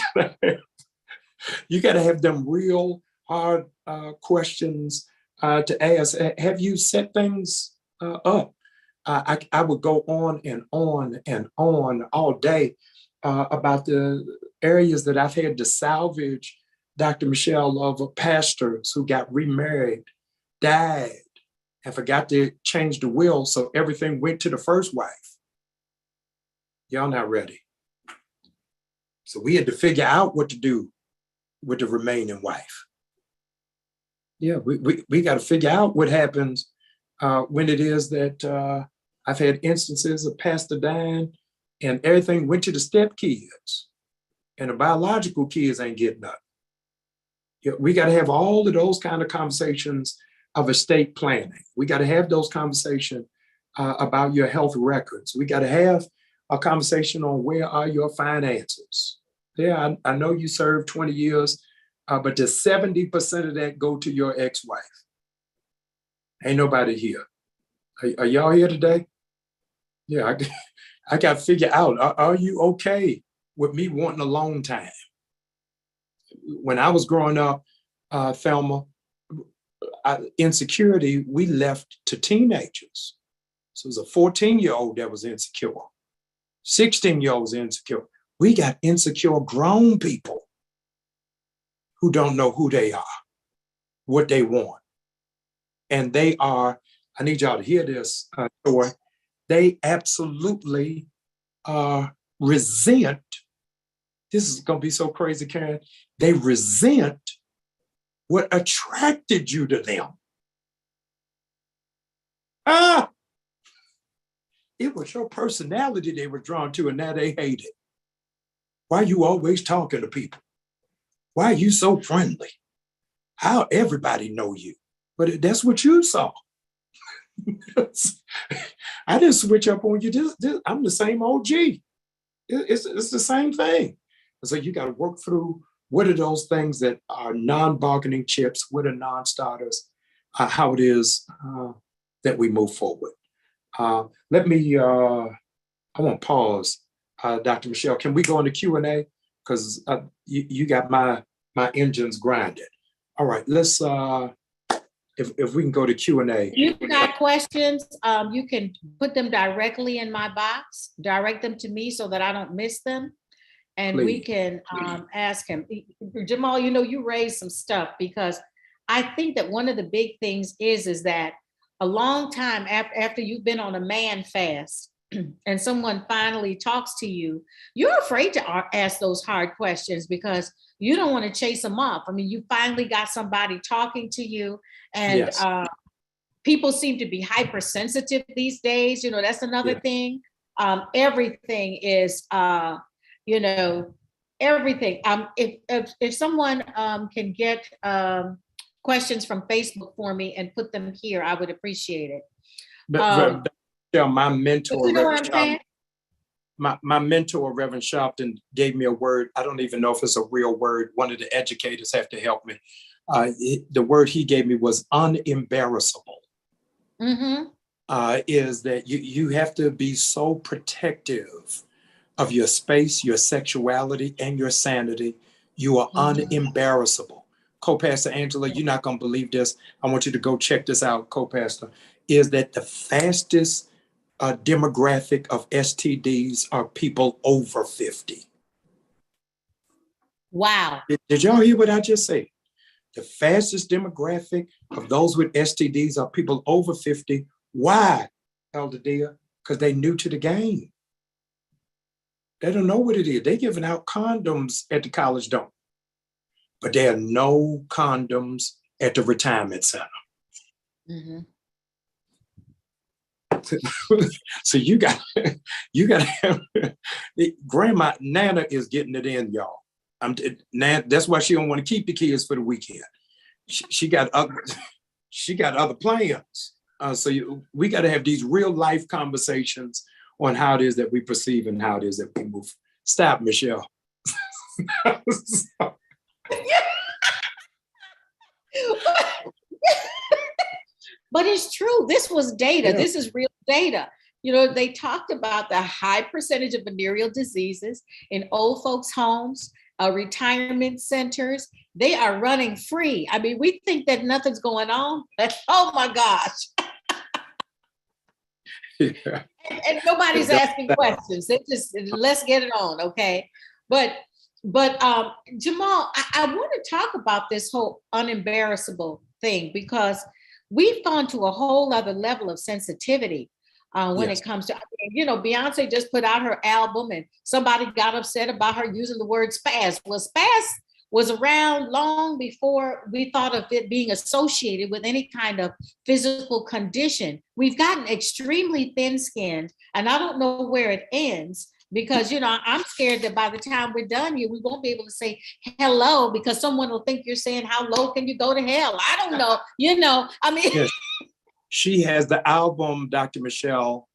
got to have them real hard questions to ask. Have you set things up? I would go on and on and on all day about the areas that I've had to salvage, Dr. Michelle, of pastors who got remarried, died, and forgot to change the will, so everything went to the first wife. Y'all not ready. So we had to figure out what to do with the remaining wife. Yeah, we got to figure out what happens when it is that I've had instances of pastor dying and everything went to the stepkids and the biological kids ain't getting nothing. Yeah, we got to have all of those kind of conversations of estate planning. We got to have those conversations about your health records. We got to have a conversation on where are your finances. Yeah, I know you served 20 years, but does 70% of that go to your ex-wife? Ain't nobody here. Are y'all here today? Yeah, I got to figure out, are you okay with me wanting alone time? When I was growing up, Thelma, insecurity, we left to teenagers. So it was a 14-year-old that was insecure. 16-year-olds insecure. We got insecure grown people who don't know who they are, what they want. And they are, I need y'all to hear this, Joy, they absolutely resent, this is gonna be so crazy, Karen, they resent what attracted you to them. It was your personality they were drawn to, and now they hate it. Why are you always talking to people? Why are you so friendly? How everybody know you? But that's what you saw. I didn't switch up on you. I'm the same OG. It's the same thing. So you got to work through what are those things that are non-bargaining chips, what are non-starters, how it is that we move forward. I want to pause. Dr. Michelle, can we go into Q&A? Because you got my engines grinding. All right, let's, if we can go to Q&A. If you've got questions, you can put them directly in my box, direct them to me so that I don't miss them. And please, we can ask him. Jamal, you raised some stuff because I think that one of the big things is that a long time after you've been on a man fast and someone finally talks to you, you're afraid to ask those hard questions because you don't want to chase them off. I mean, you finally got somebody talking to you, and yes. People seem to be hypersensitive these days. That's another thing. Everything is, everything. If someone can get questions from Facebook for me and put them here, I would appreciate it. My mentor, my mentor, Reverend Sharpton, gave me a word. I don't even know if it's a real word. One of the educators have to help me. The word he gave me was unembarrassable. Mm-hmm. Is that you have to be so protective of your space, your sexuality, and your sanity. You are unembarrassable. Co-Pastor Angela, you're not going to believe this. I want you to go check this out, Co-Pastor. Is that the fastest demographic of STDs are people over 50. Wow. Did y'all hear what I just said? The fastest demographic of those with STDs are people over 50. Why, Elder Dia? Because they're new to the game. They don't know what it is. They're giving out condoms at the college dorm. but there are no condoms at the retirement center. Mm-hmm. So you got to have, Grandma Nana is getting it in, y'all. That's why she don't want to keep the kids for the weekend. She got other plans. We got to have these real life conversations on how it is that we perceive and how it is that we move. Stop, Michelle. But it's true. This was data. Yeah. This is real data. You know, they talked about the high percentage of venereal diseases in old folks' homes, retirement centers. They are running free. I mean, we think that nothing's going on. Oh my gosh. Yeah. And nobody's asking questions. They just, let's get it on, okay? But Jamal, I want to talk about this whole unembarrassable thing, because we've gone to a whole other level of sensitivity when Yes. it comes to, you know, Beyonce just put out her album and somebody got upset about her using the word spaz. Well, spaz was around long before we thought of it being associated with any kind of physical condition. We've gotten extremely thin-skinned, and I don't know where it ends, because, you know, I'm scared that by the time we're done here, we won't be able to say hello, because someone will think you're saying, how low can you go to hell? I don't know. You know, I mean. Yes. She has the album, Dr. Michelle.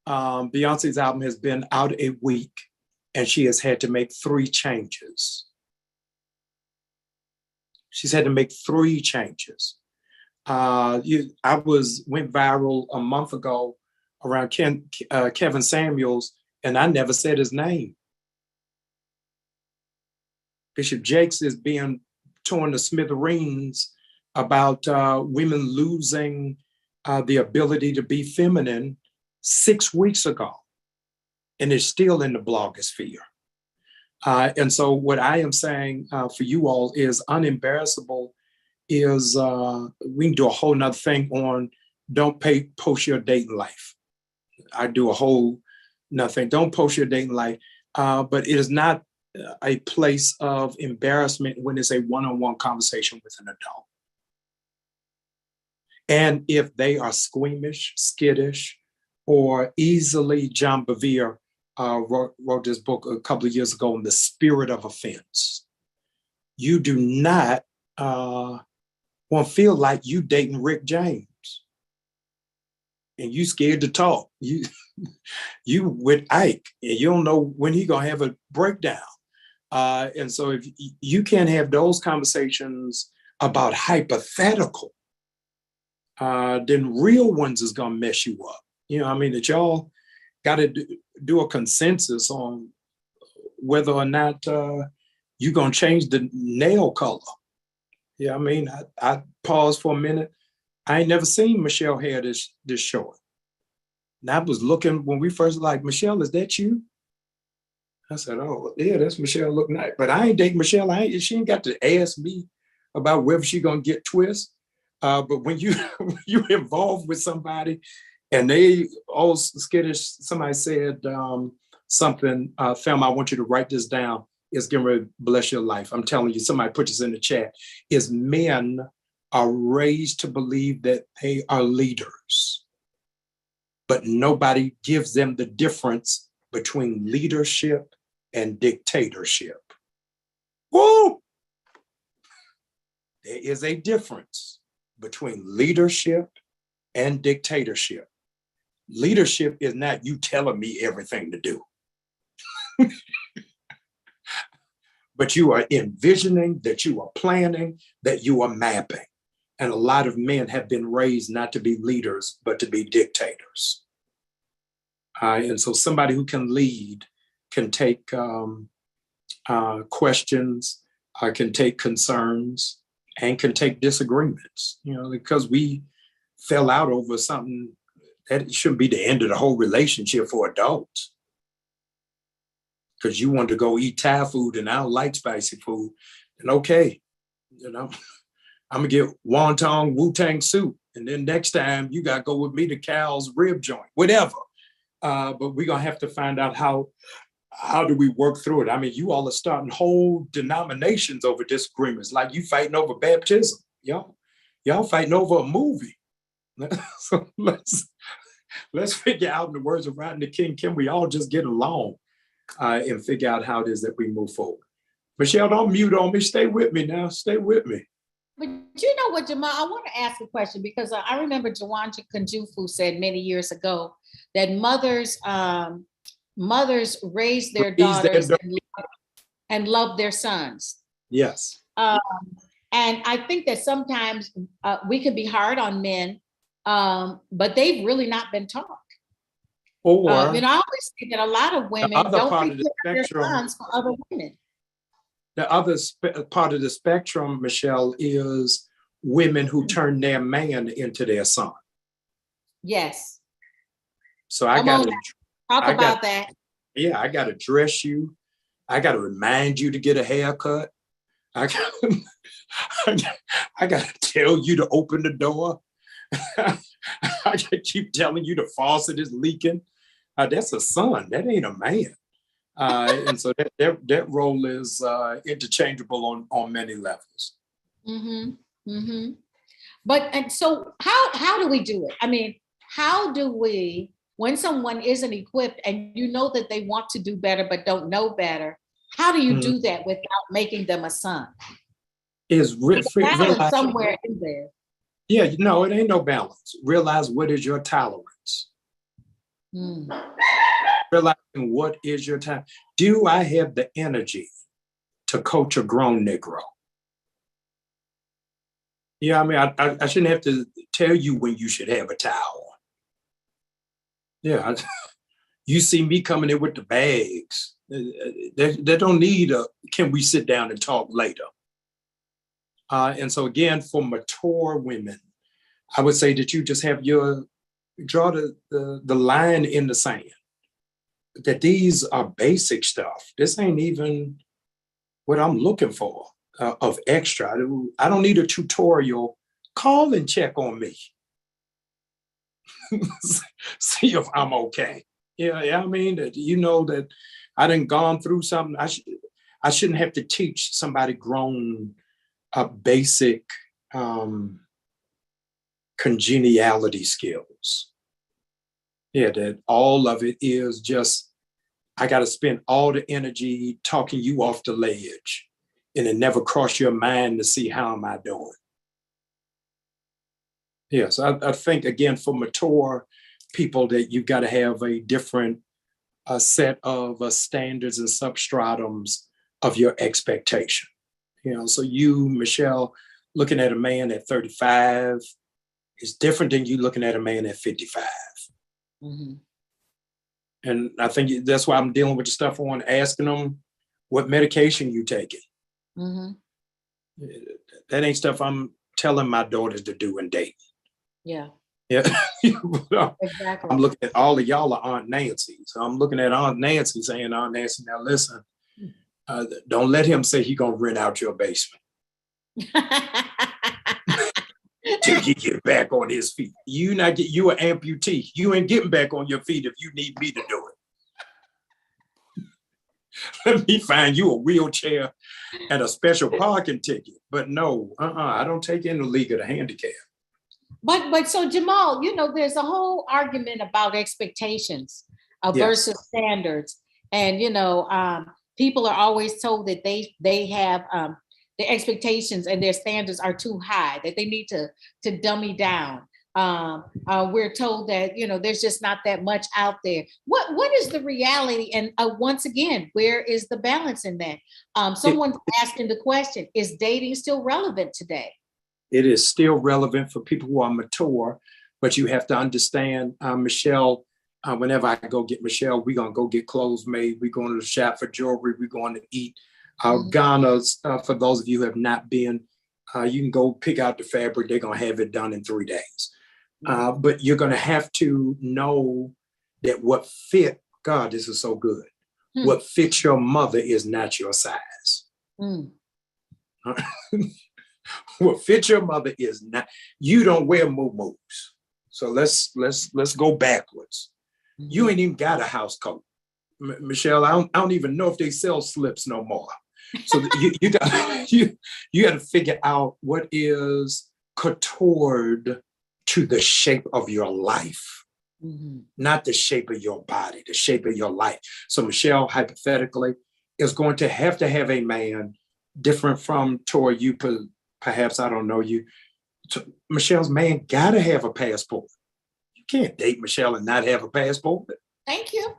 Beyonce's album has been out a week, and she has had to make 3 changes. She's had to make 3 changes. I went viral a month ago around Kevin Samuels, and I never said his name. Bishop Jakes is being torn to smithereens about women losing the ability to be feminine 6 weeks ago, and it's still in the blogosphere. And so what I am saying for you all is unembarrassable is we can do a whole nother thing on don't post your dating life. I do a whole nother thing. Don't post your dating life. But it is not a place of embarrassment when it's a one-on-one conversation with an adult. And if they are squeamish, skittish, or easily, John Bevere wrote this book a couple of years ago on the spirit of offense. You do not want to feel like you dating Rick James and you scared to talk. You with Ike and you don't know when he gonna have a breakdown. And so if you can't have those conversations about hypothetical, then real ones is gonna mess you up. You know, I mean, that y'all got to do a consensus on whether or not you're going to change the nail color. Yeah, I mean, I paused for a minute. I ain't never seen Michelle hair this short. And I was looking when we first like, Michelle, is that you? I said, oh, yeah, that's Michelle looking nice. But I ain't dating Michelle. She ain't got to ask me about whether she going to get twists. But when you involved with somebody, and they all skittish, somebody said something, Thelma, I want you to write this down. It's going to bless your life. I'm telling you, somebody put this in the chat, is men are raised to believe that they are leaders, but nobody gives them the difference between leadership and dictatorship. Woo! There is a difference between leadership and dictatorship. Leadership is not you telling me everything to do. But you are envisioning, that you are planning, that you are mapping. And a lot of men have been raised not to be leaders, but to be dictators. And so somebody who can lead can take questions, can take concerns, and can take disagreements, you know, because we fell out over something that shouldn't be the end of the whole relationship for adults. Because you want to go eat Thai food and I don't like spicy food, and okay, you know, I'm gonna get wonton Wu-Tang soup, and then next time you gotta go with me to Cal's rib joint, whatever. But we're gonna have to find out how how do we work through it? I mean, you all are starting whole denominations over disagreements, like you fighting over baptism. Y'all fighting over a movie. So let's figure out, in the words of Rodney King, can we all just get along and figure out how it is that we move forward? Michelle, don't mute on me. Stay with me now. Stay with me. But you know what, Jamal, I want to ask a question because I remember Jawan Kunjufu said many years ago that mothers raise their daughters and love their sons. Yes. And I think that sometimes we can be hard on men, but they've really not been taught. Or I always think that a lot of women don't prepare their sons for other women. The other part of the spectrum, Michelle, is women who turn their man into their son. Yes. So I got to talk about that. Yeah, I got to dress you. I got to remind you to get a haircut. I got to tell you to open the door. I got to keep telling you the faucet is leaking. That's a son. That ain't a man. And so that role is interchangeable on many levels. Mm-hmm. Mm-hmm. And so how do we do it? I mean, how do we, when someone isn't equipped and you know that they want to do better but don't know better, how do you do that without making them a son? Is balance somewhere in there. Yeah, no, it ain't no balance. Realize what is your tolerance. Realizing what is your time. Do I have the energy to coach a grown Negro? Yeah, I mean, I shouldn't have to tell you when you should have a towel. Yeah, you see me coming in with the bags. They don't need can we sit down and talk later? And so again, for mature women, I would say that you just have draw the line in the sand. That these are basic stuff. This ain't even what I'm looking for of extra. I don't need a tutorial. Call and check on me. See if I'm okay. Yeah, I mean, that you know that I done gone through something. I shouldn't have to teach somebody grown basic congeniality skills. Yeah, that all of it is just, I got to spend all the energy talking you off the ledge and it never cross your mind to see how am I doing. Yes, I think, again, for mature people that you've got to have a different set of standards and substratums of your expectation. So you, Michelle, looking at a man at 35 is different than you looking at a man at 55. Mm-hmm. And I think that's why I'm dealing with the stuff on asking them what medication you taking. Mm-hmm. That ain't stuff I'm telling my daughters to do and date. Yeah. Yeah. Exactly. I'm looking at all of y'all are Aunt Nancy. So I'm looking at Aunt Nancy saying, Aunt Nancy, now listen, don't let him say he gonna rent out your basement. Till you get back on his feet. You an amputee. You ain't getting back on your feet if you need me to do it. Let me find you a wheelchair and a special parking ticket. But no, I don't take in the League of the Handicapped. But so Jamal, there's a whole argument about expectations versus standards. And, people are always told that they have the expectations and their standards are too high, that they need to dummy down. We're told that, there's just not that much out there. What is the reality? And once again, where is the balance in that? Someone's asking the question, is dating still relevant today? It is still relevant for people who are mature, but you have to understand, Michelle, whenever I go get Michelle, we're going to go get clothes made. We're going to the shop for jewelry. We're going to eat. Ghana, for those of you who have not been, you can go pick out the fabric. They're going to have it done in 3 days. But you're going to have to know that what fit, God, this is so good. What fits your mother is not your size. What fits your mother is not, you don't wear moo-moos. So let's go backwards. You ain't even got a house coat. Michelle, I don't even know if they sell slips no more. So you got you got to figure out what is contoured to the shape of your life, not the shape of your body, the shape of your life. So Michelle, hypothetically, is going to have a man different from Tori. You perhaps, I don't know you. Michelle's man got to have a passport. You can't date Michelle and not have a passport. Thank you.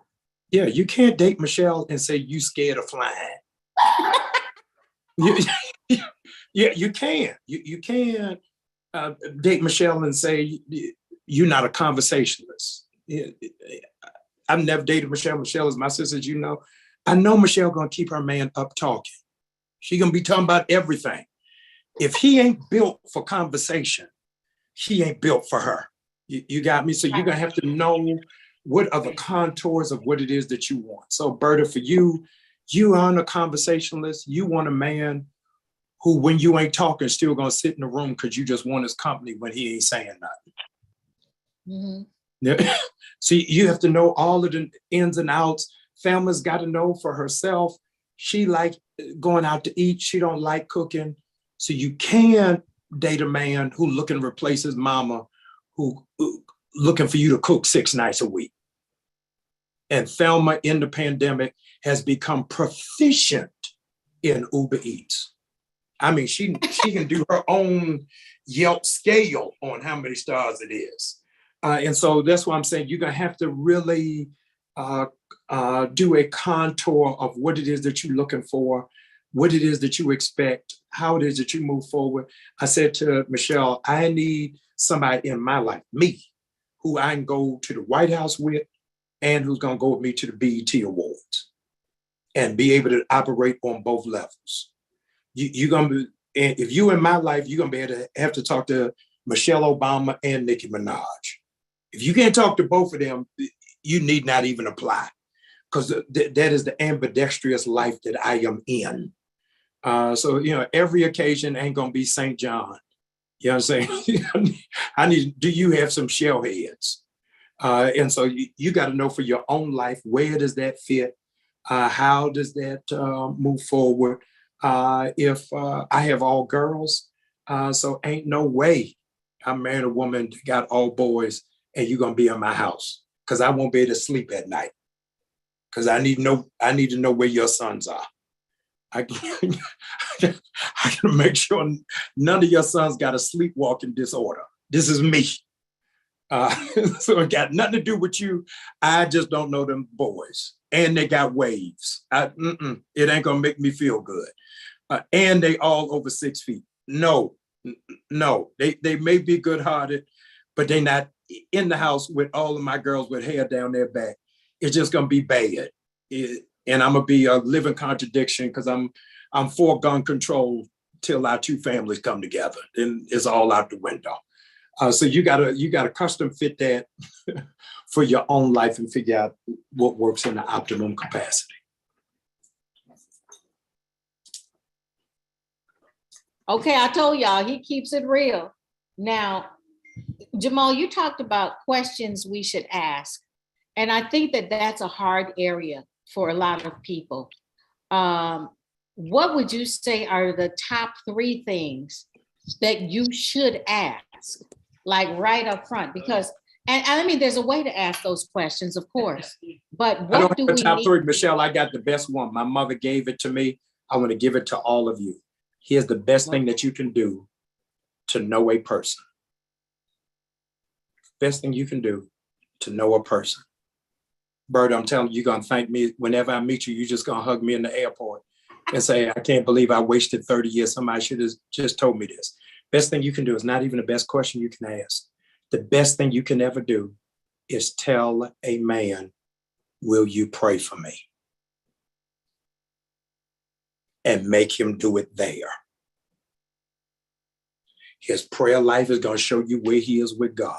Yeah, you can't date Michelle and say you scared of flying. Yeah, you can. You can date Michelle and say you're not a conversationalist. I've never dated Michelle. Michelle is my sister, as you know. I know Michelle gonna keep her man up talking. She gonna be talking about everything. If he ain't built for conversation, he ain't built for her. You got me? So you're gonna have to know what are the contours of what it is that you want. So Berta, for you, you aren't a conversationalist. You want a man who, when you ain't talking, still gonna sit in the room because you just want his company when he ain't saying nothing. Yeah. So you have to know all of the ins and outs. Thelma's got to know for herself. She like going out to eat. She don't like cooking. So you can date a man who looking to replace his mama, who looking for you to cook 6 nights a week. And Thelma in the pandemic has become proficient in Uber Eats. I mean, she can do her own Yelp scale on how many stars it is. And so that's why I'm saying you're gonna have to really do a contour of what it is that you're looking for, what it is that you expect, how it is that you move forward. I said to Michelle, I need somebody in my life, me, who I can go to the White House with and who's gonna go with me to the BET Awards and be able to operate on both levels. You're gonna be, and if you in my life, you're gonna be able to have to talk to Michelle Obama and Nicki Minaj. If you can't talk to both of them, you need not even apply, because that is the ambidextrous life that I am in. So, every occasion ain't gonna be St. John. You know what I'm saying? Do you have some shell heads? And so you got to know for your own life, where does that fit? How does that move forward? If I have all girls, so ain't no way I'm marrying a woman that got all boys and you're gonna be in my house, because I won't be able to sleep at night, because I need to know where your sons are. I can make sure none of your sons got a sleepwalking disorder. This is me. So it got nothing to do with you. I just don't know them boys, and they got waves. It ain't gonna make me feel good. And they all over 6 feet. No, they may be good-hearted, but they not in the house with all of my girls with hair down their back. It's just gonna be bad. And I'm gonna be a living contradiction, because I'm for gun control till our two families come together. Then it's all out the window. So you gotta custom fit that for your own life and figure out what works in the optimum capacity. Okay, I told y'all he keeps it real. Now, Jamal, you talked about questions we should ask, and I think that that's a hard area for a lot of people. What would you say are the top 3 things that you should ask, like right up front? Because, and I mean, there's a way to ask those questions, of course, but what do we top need? 3, Michelle, I got the best one. My mother gave it to me. I want to give it to all of you. Here's the best thing that you can do to know a person. Best thing you can do to know a person. Bert, I'm telling you, you're going to thank me whenever I meet you. You're just going to hug me in the airport and say, I can't believe I wasted 30 years. Somebody should have just told me this. Best thing you can do is not even the best question you can ask. The best thing you can ever do is tell a man, will you pray for me? And make him do it there. His prayer life is going to show you where he is with God.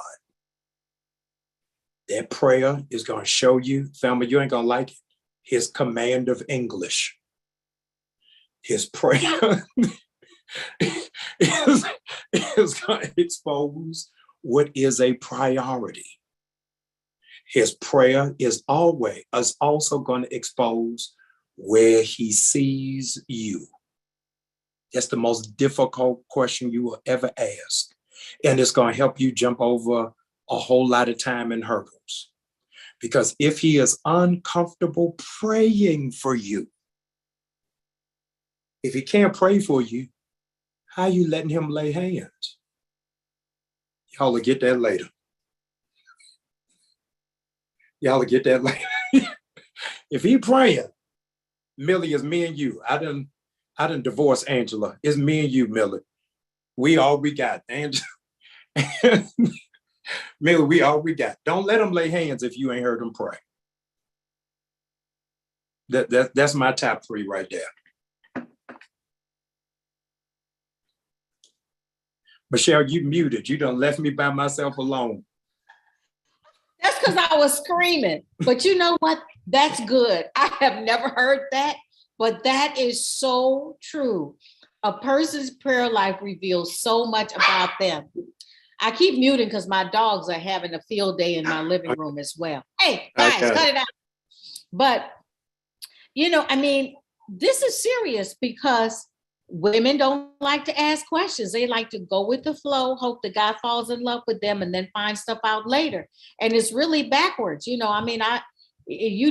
That prayer is going to show you, Thelma, you ain't going to like it, his command of English. His prayer is going to expose what is a priority. His prayer is also going to expose where he sees you. That's the most difficult question you will ever ask. And it's going to help you jump over a whole lot of time and hurdles. Because if he is uncomfortable praying for you, if he can't pray for you, how are you letting him lay hands? Y'all will get that later. Y'all will get that later. If he praying, Millie, it's me and you. I done divorced Angela. It's me and you, Millie. We all we got. Angela. Millie, we all we got. Don't let him lay hands if you ain't heard him pray. That's my top 3 right there. Michelle, you muted. You done left me by myself alone. That's because I was screaming. But you know what? That's good. I have never heard that, but that is so true. A person's prayer life reveals so much about them. I keep muting because my dogs are having a field day in my living room as well. Hey, guys, cut it out. But, I mean, this is serious because women don't like to ask questions. They like to go with the flow, hope the guy falls in love with them, and then find stuff out later. And it's really backwards. You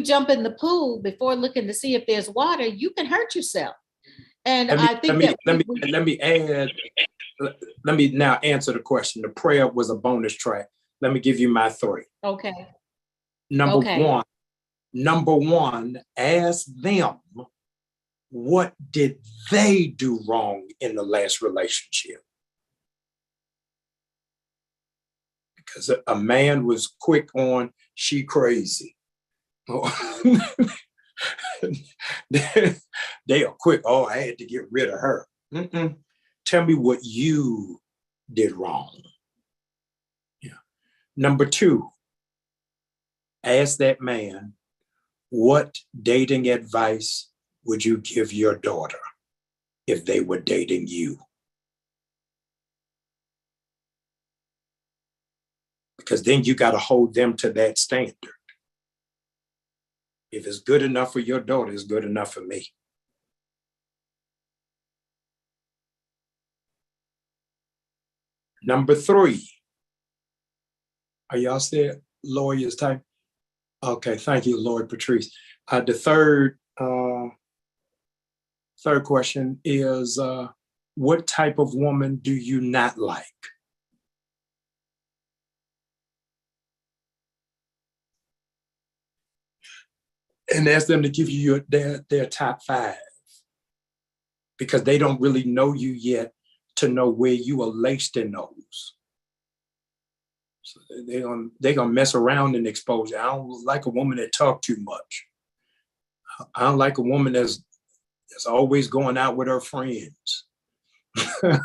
jump in the pool before looking to see if there's water, you can hurt yourself. And let me now answer the question. The prayer was a bonus track. Let me give you my 3. Okay. Number one, ask them, what did they do wrong in the last relationship? Because a man was quick on, she crazy. They are quick, I had to get rid of her. Tell me what you did wrong. Yeah. Number 2, ask that man, what dating advice would you give your daughter if they were dating you? Because then you got to hold them to that standard. If it's good enough for your daughter, it's good enough for me. Number 3, are y'all still lawyers type? Okay, thank you, Lord Patrice. The third question is, what type of woman do you not like? And ask them to give you their top 5, because they don't really know you yet to know where you are laced in those. So they're gonna mess around and expose you. I don't like a woman that talk too much. I don't like a woman that's always going out with her friends. I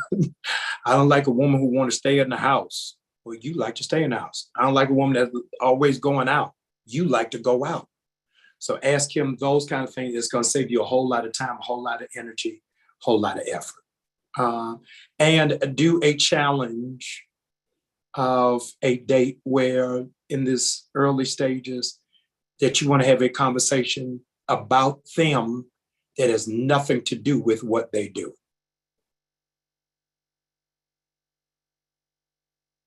don't like a woman who want to stay in the house. Well, you like to stay in the house. I don't like a woman that's always going out. You like to go out. So ask him those kind of things. It's going to save you a whole lot of time, a whole lot of energy, a whole lot of effort. And do a challenge of a date where in this early stages that you want to have a conversation about them that has nothing to do with what they do.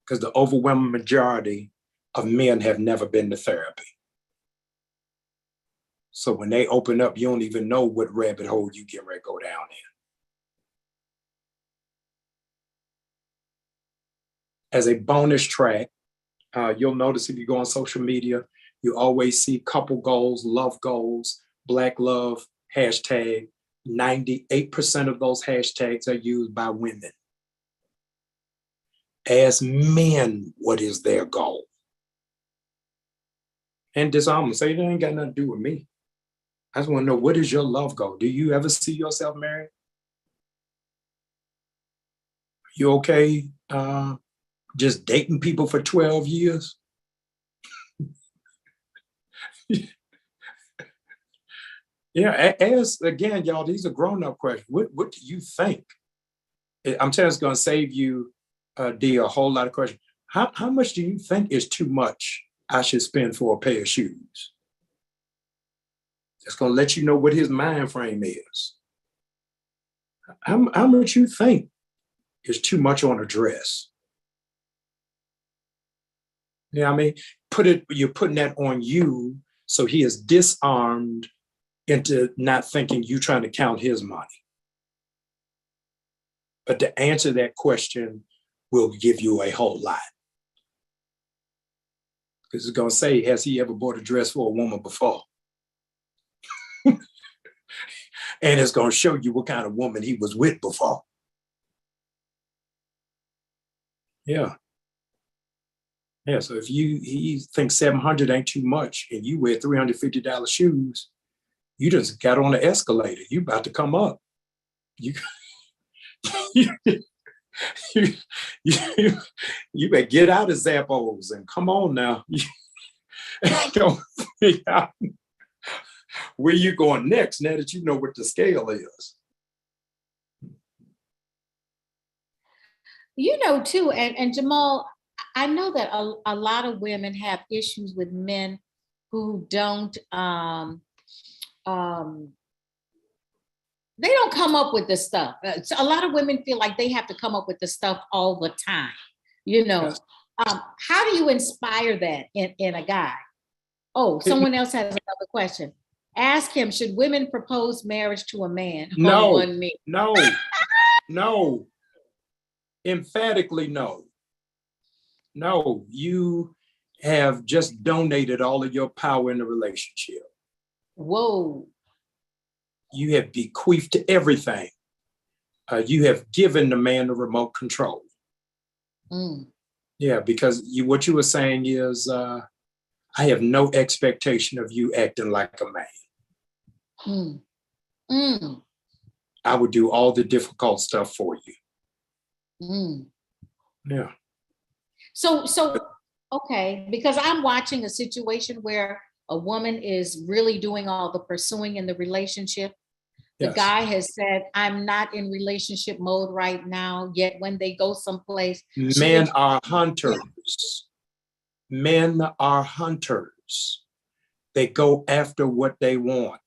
Because the overwhelming majority of men have never been to therapy. So when they open up, you don't even know what rabbit hole you get ready to go down in. As a bonus track, you'll notice if you go on social media, you always see couple goals, love goals, Black love, hashtag. 98% of those hashtags are used by women. Ask men what is their goal. And disarm them. Say, it ain't got nothing to do with me. I just want to know, what is your love goal? Do you ever see yourself married? You okay just dating people for 12 years? Yeah, ask again, y'all, these are grown-up questions. What do you think? I'm telling you, it's going to save you, D, a whole lot of questions. How much do you think is too much I should spend for a pair of shoes. It's going to let you know what his mind frame is. How much you think is too much on a dress? Yeah, I mean, you're putting that on you, so he is disarmed into not thinking you trying to count his money. But to answer that question will give you a whole lot. Because it's going to say, has he ever bought a dress for a woman before? And it's going to show you what kind of woman he was with before. Yeah. Yeah, so if he thinks 700 ain't too much and you wear $350 shoes, you just got on the escalator. You about to come up. You you better get out of Zappos and come on now. Don't figure out where you going next now that you know what the scale is. You know, too, and Jamal, I know that a lot of women have issues with men who don't they don't come up with the stuff. So a lot of women feel like they have to come up with the stuff all the time. You know, Yes. How do you inspire that in a guy? Oh, someone else has another question. Ask him, should women propose marriage to a man on No, one knee? no. Emphatically no. No, you have just donated all of your power in the relationship. Whoa. You have bequeathed everything. You have given the man the remote control. Mm. Yeah, because what you were saying is, I have no expectation of you acting like a man. Mm. Mm. I would do all the difficult stuff for you. Mm. Yeah. So, okay, because I'm watching a situation where a woman is really doing all the pursuing in the relationship. The Yes. guy has said, I'm not in relationship mode right now, yet when they go someplace. Men are hunters. Men are hunters. They go after what they want.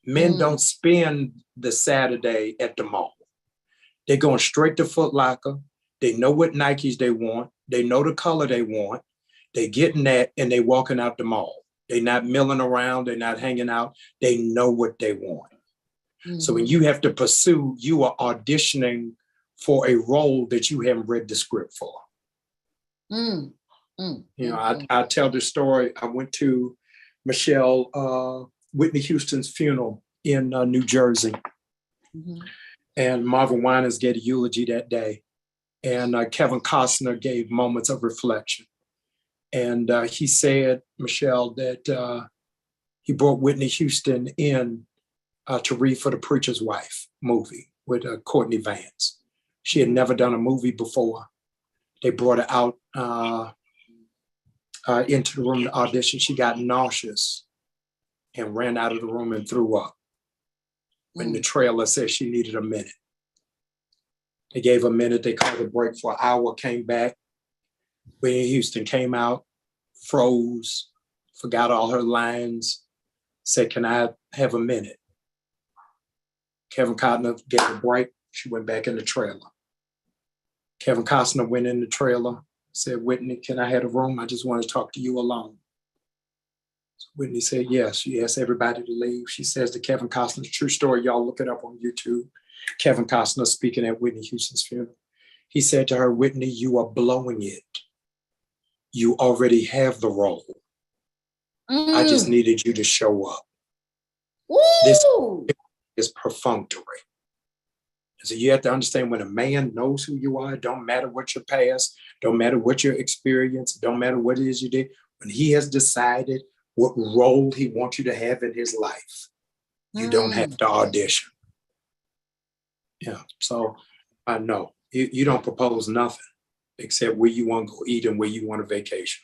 Men don't spend the Saturday at the mall. They're going straight to Foot Locker. They know what Nikes they want. They know the color they want. They getting that and they walking out the mall. They're not milling around. They're not hanging out. They know what they want. Mm-hmm. So when you have to pursue, you are auditioning for a role that you haven't read the script for. You know, I tell the story. I went to Whitney Houston's funeral in New Jersey. Mm-hmm. And Marvin Winans gave a eulogy that day. And Kevin Costner gave moments of reflection. And he said, Michelle, that he brought Whitney Houston in to read for the Preacher's Wife movie with Courtney Vance. She had never done a movie before. They brought her out into the room to audition. She got nauseous and ran out of the room and threw up. When the trailer said she needed a minute. They gave a minute, they called a break for an hour, came back. Whitney Houston came out, froze, forgot all her lines, said, can I have a minute? Kevin Costner gave a break, she went back in the trailer. Kevin Costner went in the trailer, said, Whitney, can I have a room? I just want to talk to you alone. Whitney said, yes. She asked everybody to leave. She says to Kevin Costner, true story, y'all look it up on YouTube. Kevin Costner speaking at Whitney Houston's funeral. He said to her, Whitney, you are blowing it. You already have the role. I just needed you to show up. This is perfunctory. So you have to understand when a man knows who you are, don't matter what your past, don't matter what your experience, don't matter what it is you did, when he has decided what role he wants you to have in his life, you don't have to audition. Yeah, so I know you don't propose nothing except where you want to go eat and where you want to vacation.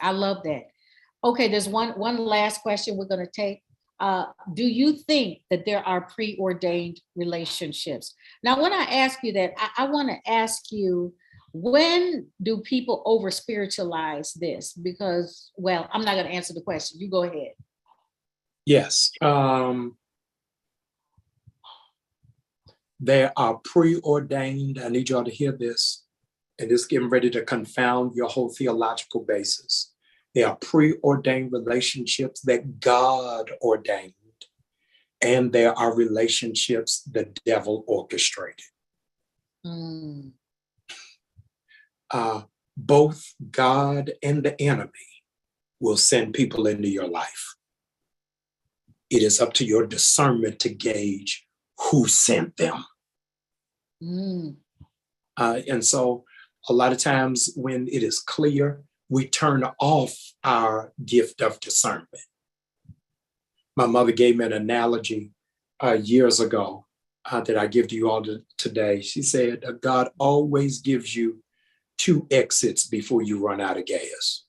I love that. Okay, there's one last question we're going to take. Do you think that there are preordained relationships? Now, when I ask you that, I want to ask you, When do people over spiritualize this? Because, well, I'm not going to answer the question. You go ahead. Yes. There are preordained, I need y'all to hear this, and it's getting ready to confound your whole theological basis. There are preordained relationships that God ordained, and there are relationships the devil orchestrated. Both God and the enemy will send people into your life. It is up to your discernment to gauge who sent them. And so a lot of times when it is clear, we turn off our gift of discernment. My mother gave me an analogy years ago that I give to you all today. She said, God always gives you 2 exits before you run out of gas.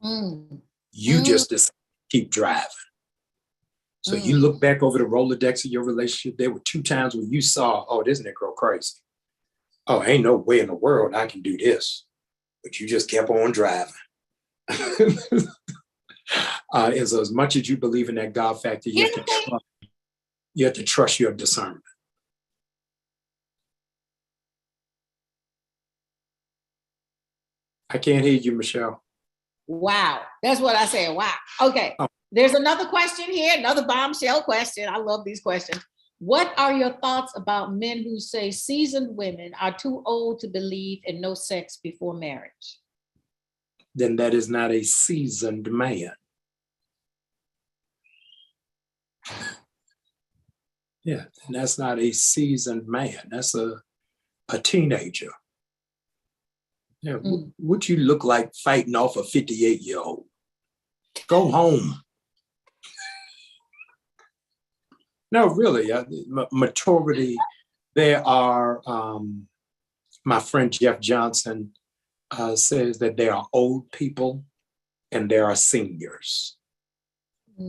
You just decide to keep driving. So you look back over the Rolodex of your relationship, there were 2 times when you saw, oh, this Negro crazy. Oh, ain't no way in the world I can do this. But you just kept on driving. And so as much as you believe in that God factor, you have to trust your discernment. I can't hear you, Michelle. Wow. That's what I said. Wow. Okay. There's another question here, another bombshell question. I love these questions. What are your thoughts about men who say seasoned women are too old to believe in no sex before marriage? Then that is not a seasoned man. Yeah, and that's not a seasoned man. That's a teenager. Yeah, what you look like fighting off a 58-year-old? Go home. No, really, maturity. There are, my friend Jeff Johnson says that there are old people and there are seniors.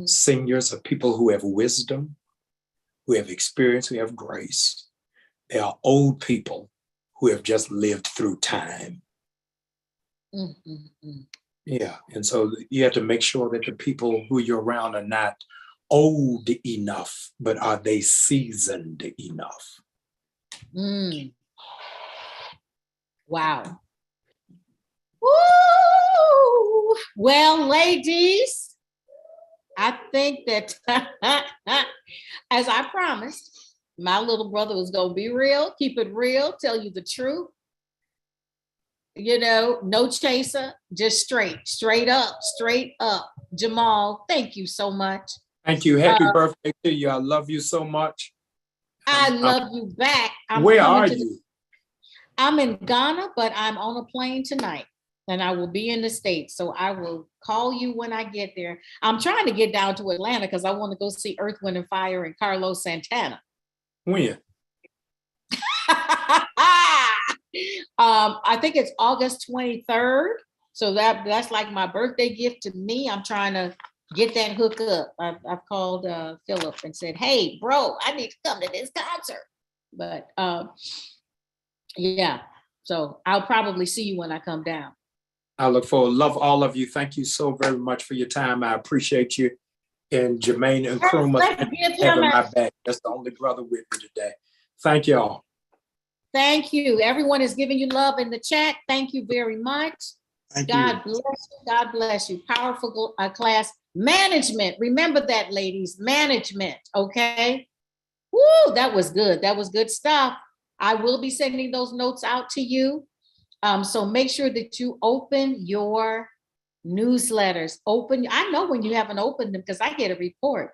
Seniors are people who have wisdom, who have experience, who have grace. There are old people who have just lived through time. Yeah, and so you have to make sure that the people who you're around are not old enough, but are they seasoned enough? Wow. Woo! Well, ladies, I think that as I promised, my little brother was going to be real, keep it real, tell you the truth. You know, no chaser, just straight up. Jamal, thank you so much. Thank you. Happy birthday to you. I love you so much. I love you back. Where are you? I'm in Ghana, but I'm on a plane tonight and I will be in the States. So I will call you when I get there. I'm trying to get down to Atlanta because I want to go see Earth, Wind and Fire and Carlos Santana. When? I think it's August 23rd. So that's like my birthday gift to me. I'm trying to get that hook up. I've called Philip and said, hey, bro, I need to come to this concert. But yeah, so I'll probably see you when I come down. I look forward. Love all of you. Thank you so very much for your time. I appreciate you. And Jermaine and Kruma having my back. That's the only brother with me today. Thank you all. Thank you. Everyone is giving you love in the chat. Thank you very much. God bless you. God bless you. Powerful class. Management. Remember that, ladies. Management. Okay. Woo, that was good. That was good stuff. I will be sending those notes out to you. So make sure that you open your newsletters. I know when you haven't opened them because I get a report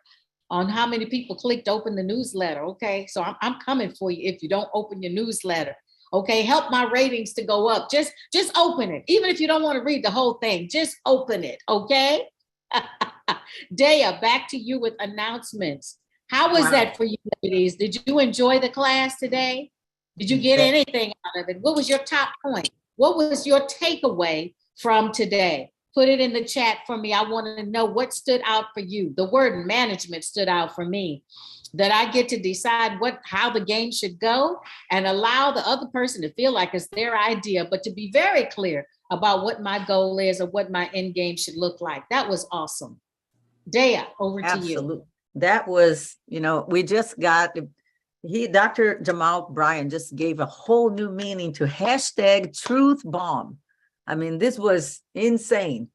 on how many people clicked open the newsletter. Okay. So I'm coming for you if you don't open your newsletter. Okay. Help my ratings to go up. Just open it. Even if you don't want to read the whole thing, just open it. Okay. Daya, back to you with announcements. How was that for you, ladies? Did you enjoy the class today? Did you get anything out of it? What was your top point? What was your takeaway from today? Put it in the chat for me. I want to know what stood out for you. The word management stood out for me. that I get to decide how the game should go and allow the other person to feel like it's their idea, but to be very clear about what my goal is or what my end game should look like. That was awesome. Dea, over to you. Absolutely. That was, we just got, Dr. Jamal Bryant just gave a whole new meaning to hashtag truth bomb. I mean, this was insane.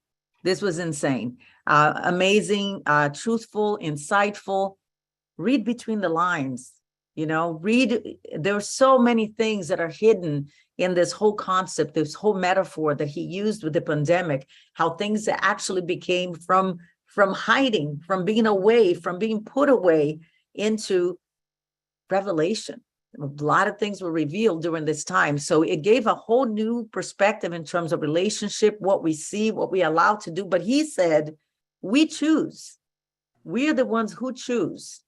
This was insane. Amazing, truthful, insightful. Read between the lines, there are so many things that are hidden in this whole concept, this whole metaphor that he used with the pandemic, how things actually became from hiding, from being away, from being put away into revelation. A lot of things were revealed during this time. So it gave a whole new perspective in terms of relationship, what we see, what we allow to do. But he said, we choose. We are the ones who choose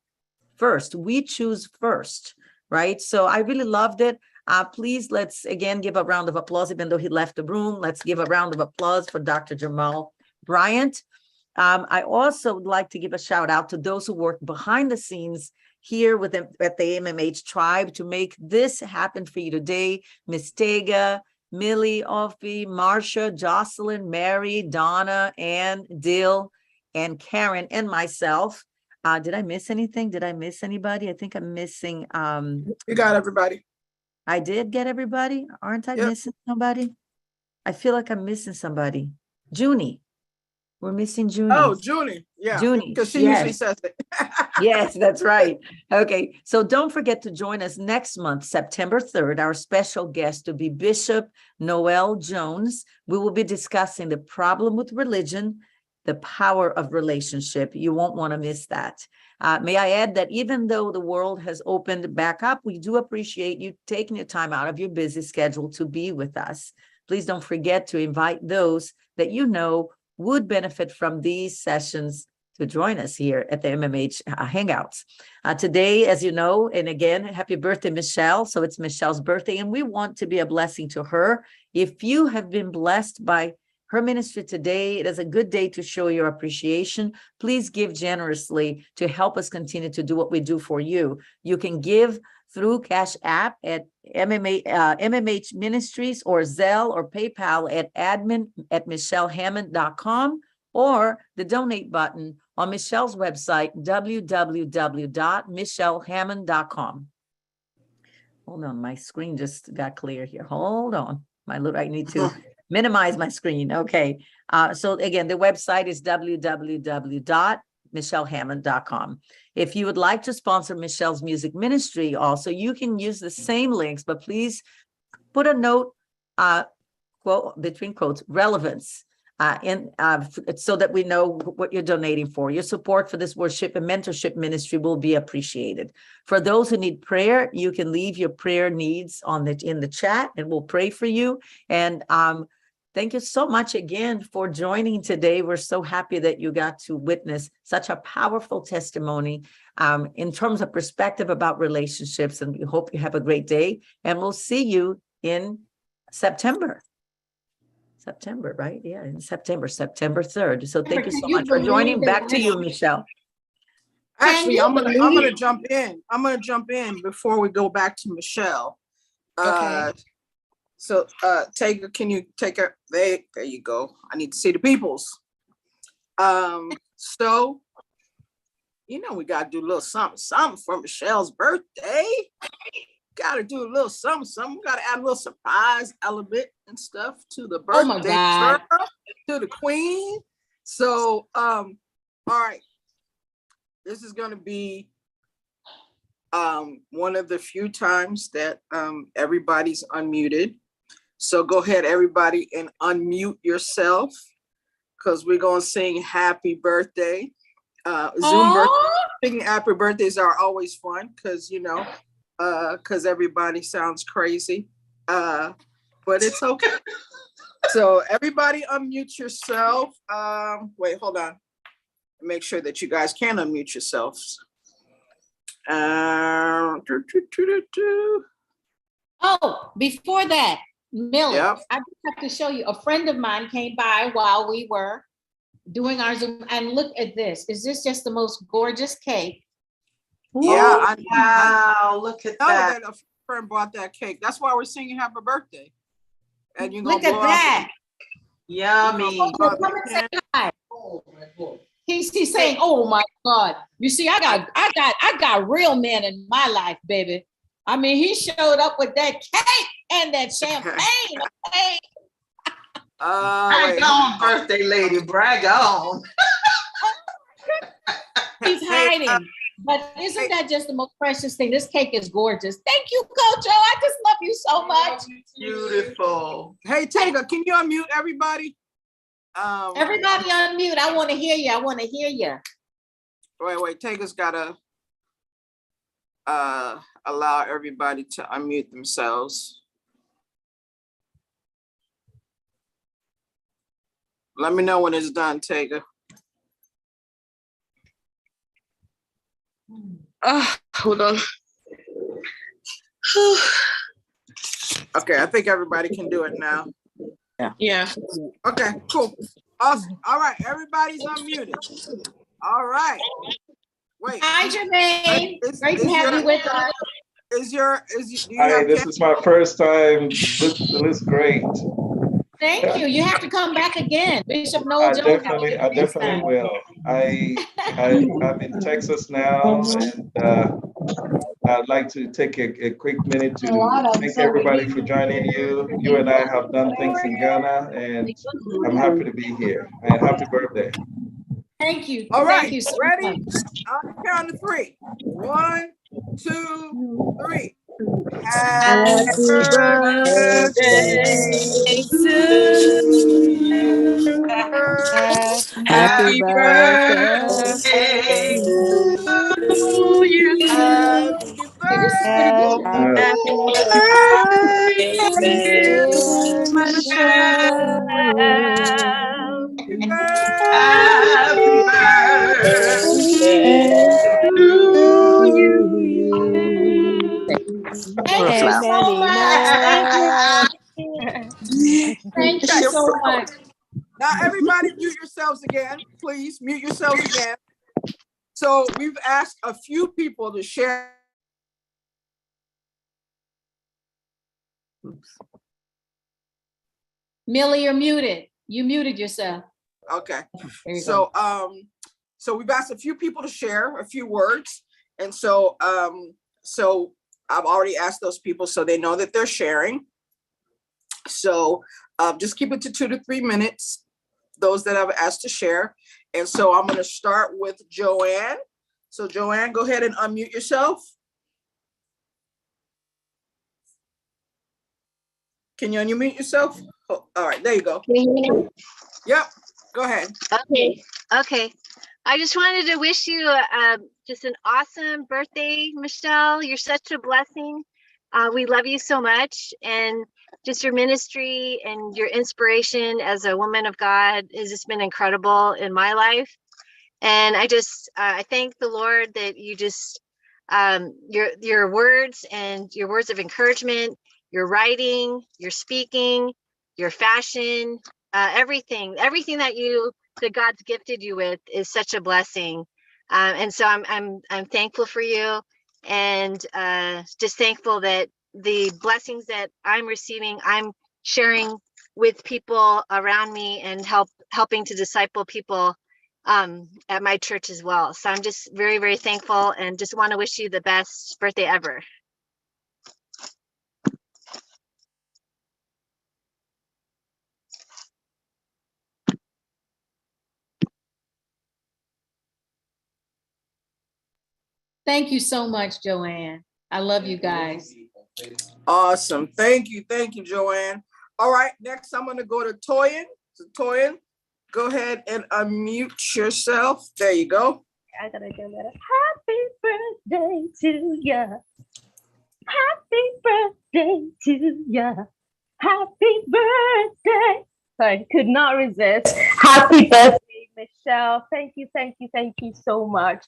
first. We choose first, right? So I really loved it. Please, let's again give a round of applause, even though he left the room. Let's give a round of applause for Dr. Jamal Bryant. I also would like to give a shout out to those who work behind the scenes here at the MMH Tribe to make this happen for you today. Miss Tega, Millie, Offie, Marsha, Jocelyn, Mary, Donna, Ann, Dill, and Karen, and myself. Did I miss anything? Did I miss anybody? I think I'm missing. You got everybody. I did get everybody. Aren't I missing somebody? I feel like I'm missing somebody. Junie. We're missing Junie. Oh, Junie. Yeah. Junie. Because she usually says it. Yes, that's right. Okay. So don't forget to join us next month, September 3rd. Our special guest will be Bishop Noel Jones. We will be discussing the problem with religion, the power of relationship. You won't want to miss that. May I add that even though the world has opened back up, we do appreciate you taking your time out of your busy schedule to be with us. Please don't forget to invite those that you know would benefit from these sessions to join us here at the MMH Hangouts. Today, as you know, and again, happy birthday, Michelle. So it's Michelle's birthday, and we want to be a blessing to her. If you have been blessed by her ministry today, it is a good day to show your appreciation. Please give generously to help us continue to do what we do for you. You can give through Cash App at MMH Ministries or Zelle or PayPal at admin@michellehammond.com or the donate button on Michelle's website, www.michellehammond.com. Hold on, my screen just got clear here. Hold on. I need to minimize my screen. Okay. So again, the website is www.michellehammond.com. If you would like to sponsor Michelle's music ministry also, you can use the same links, but please put a note, quote, between quotes, relevance, so that we know what you're donating for. Your support for this worship and mentorship ministry will be appreciated. For those who need prayer, you can leave your prayer needs in the chat and we'll pray for you. And thank you so much again for joining today. We're so happy that you got to witness such a powerful testimony in terms of perspective about relationships. And we hope you have a great day. And we'll see you in September. September, right? Yeah, in September 3rd. So thank you so much for joining. Back to you, Michelle. Actually, I'm gonna jump in. I'm gonna jump in before we go back to Michelle. Okay. So, Taker, can you take her? There you go. I need to see the peoples. So, we got to do a little something for Michelle's birthday. Got to do a little something. Got to add a little surprise element and stuff to the birthday. Oh my God. To the queen. So, all right. This is going to be one of the few times that everybody's unmuted. So go ahead, everybody, and unmute yourself because we're going to sing happy birthday. Zoom birthday. Singing happy birthdays are always fun because, because everybody sounds crazy. But it's okay. So everybody unmute yourself. Wait, hold on. Make sure that you guys can unmute yourselves. Oh, before that, Millie, Yep. I just have to show you, a friend of mine came by while we were doing our Zoom, and look at this. Is this just the most gorgeous cake? Yeah, I Wow, look at know that. that a friend bought that cake. That's why we're singing happy birthday. And you're Look gonna at blow out that. Yummy. Come and say hi. He's saying, "Oh my God!" You see, I got real men in my life, baby. I mean, he showed up with that cake and that champagne. Okay? Brag on, birthday lady. Brag on. He's hiding. But isn't that just the most precious thing? This cake is gorgeous. Thank you, Coach O. I just love you so much. Beautiful. Hey, Tega, can you unmute everybody? Everybody on mute. I want to hear you. I want to hear you. Wait, Tega's gotta allow everybody to unmute themselves. Let me know when it's done, Tega. Hold on. Okay, I think everybody can do it now. Yeah. Okay, cool. Awesome. All right, everybody's unmuted. All right. Wait. Hi, Jermaine. Great to have you with us. Do you Hi, have this is my first time. This is great. Thank you. You have to come back again. Bishop Noel I Jones. definitely will. I'm in Texas now, and I'd like to take a quick minute to thank everybody for joining you. You and I have done things in Ghana, and I'm happy to be here. And happy birthday. Thank you. All right, Thank you so ready? much. On the count of three. 1, 2, 3. Happy birthday to you. Happy birthday to you. Happy Okay, this is pretty good. Happy birthday, Michelle. Happy birthday to you. Thank you so much. Thank you so much. Now, everybody mute yourselves again. Please mute yourselves again. So we've asked a few people to share. Millie, you're muted. You muted yourself. Okay. So we've asked a few people to share a few words. And so I've already asked those people so they know that they're sharing. So just keep it to 2 to 3 minutes, those that I've asked to share. And so I'm going to start with Joanne. So Joanne, go ahead and unmute yourself. Can you unmute yourself? Oh, all right, there you go. Can you hear me? Yep, go ahead. Okay. I just wanted to wish you just an awesome birthday, Michelle. You're such a blessing. We love you so much. And just your ministry and your inspiration as a woman of God has just been incredible in my life. And I thank the Lord that you just, your words and your words of encouragement, your writing, your speaking, your fashion, everything that God's gifted you with is such a blessing. And so I'm thankful for you, and just thankful that the blessings that I'm receiving, I'm sharing with people around me and helping to disciple people at my church as well. So I'm just very, very thankful, and just want to wish you the best birthday ever. Thank you so much, Joanne. I love you guys. Awesome. Thank you, Joanne. All right, next I'm going to go to Toyin. So Toyin, go ahead and unmute yourself. There you go. I gotta do that. Happy birthday to ya. Happy birthday to ya. Happy birthday. Sorry, could not resist. Happy birthday, Michelle. Thank you so much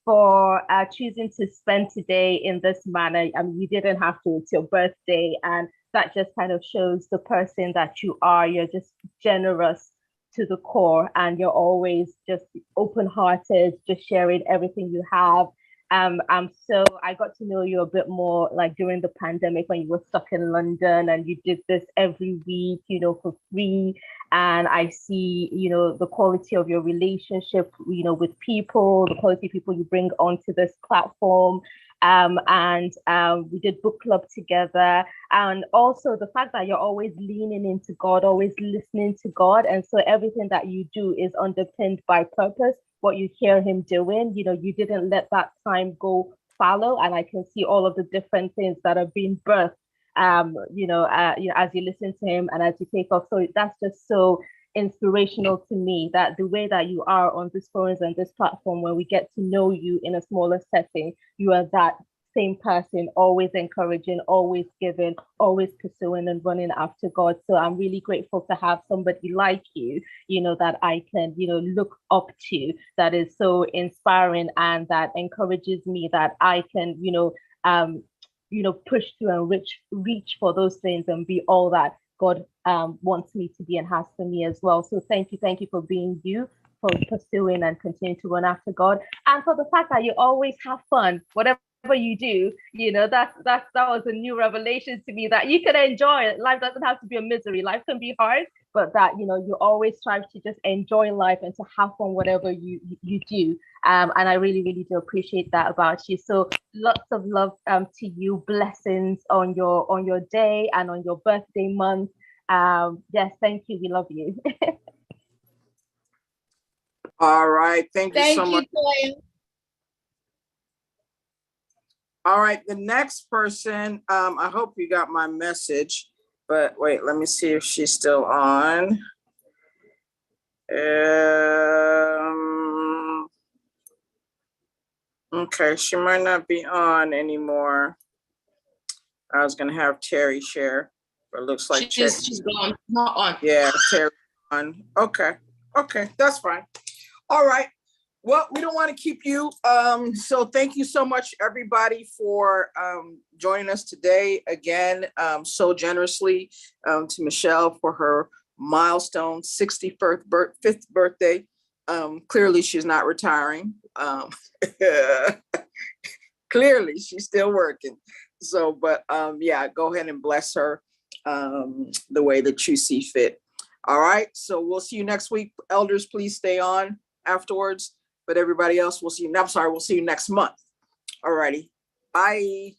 for choosing to spend today in this manner. I mean, you didn't have to, it's your birthday, and that just kind of shows the person that you are. You're just generous to the core, and you're always just open-hearted, just sharing everything you have. So I got to know you a bit more like during the pandemic when you were stuck in London and you did this every week, for free. And I see, the quality of your relationship, with people, the quality of people you bring onto this platform. We did book club together. And also the fact that you're always leaning into God, always listening to God. And so everything that you do is underpinned by purpose, what you hear him doing. You didn't let that time go fallow. And I can see all of the different things that are being birthed, as you listen to him and as you take off. So that's just so inspirational to me, that the way that you are on this forums and this platform, when we get to know you in a smaller setting, you are that same person, always encouraging, always giving, always pursuing and running after God. So I'm really grateful to have somebody like you, that I can, look up to, that is so inspiring and that encourages me, that I can, push through and reach for those things and be all that God wants me to be and has for me as well. So thank you for being you, for pursuing and continuing to run after God, and for the fact that you always have fun, whatever you do. That was a new revelation to me, that you can enjoy it. Life doesn't have to be a misery. Life can be hard, but that you always strive to just enjoy life and to have fun whatever you do. And I really, really do appreciate that about you. So lots of love to you. Blessings on your day and on your birthday month. Yes, thank you. We love you. All right. Thank you so much. Toya. All right. The next person, I hope you got my message, but wait, let me see if she's still on. Okay, she might not be on anymore. I was gonna have Terry share, but it looks like she's gone, not on. Yeah, Terry on. Okay, that's fine. All right. Well, we don't want to keep you. So thank you so much, everybody, for joining us today. Again, so generously to Michelle for her milestone 65th birthday. Clearly, she's not retiring. Clearly, she's still working. So, but yeah, go ahead and bless her the way that you see fit. All right. So we'll see you next week. Elders, please stay on afterwards. But everybody else, we'll see you next month. All righty. Bye.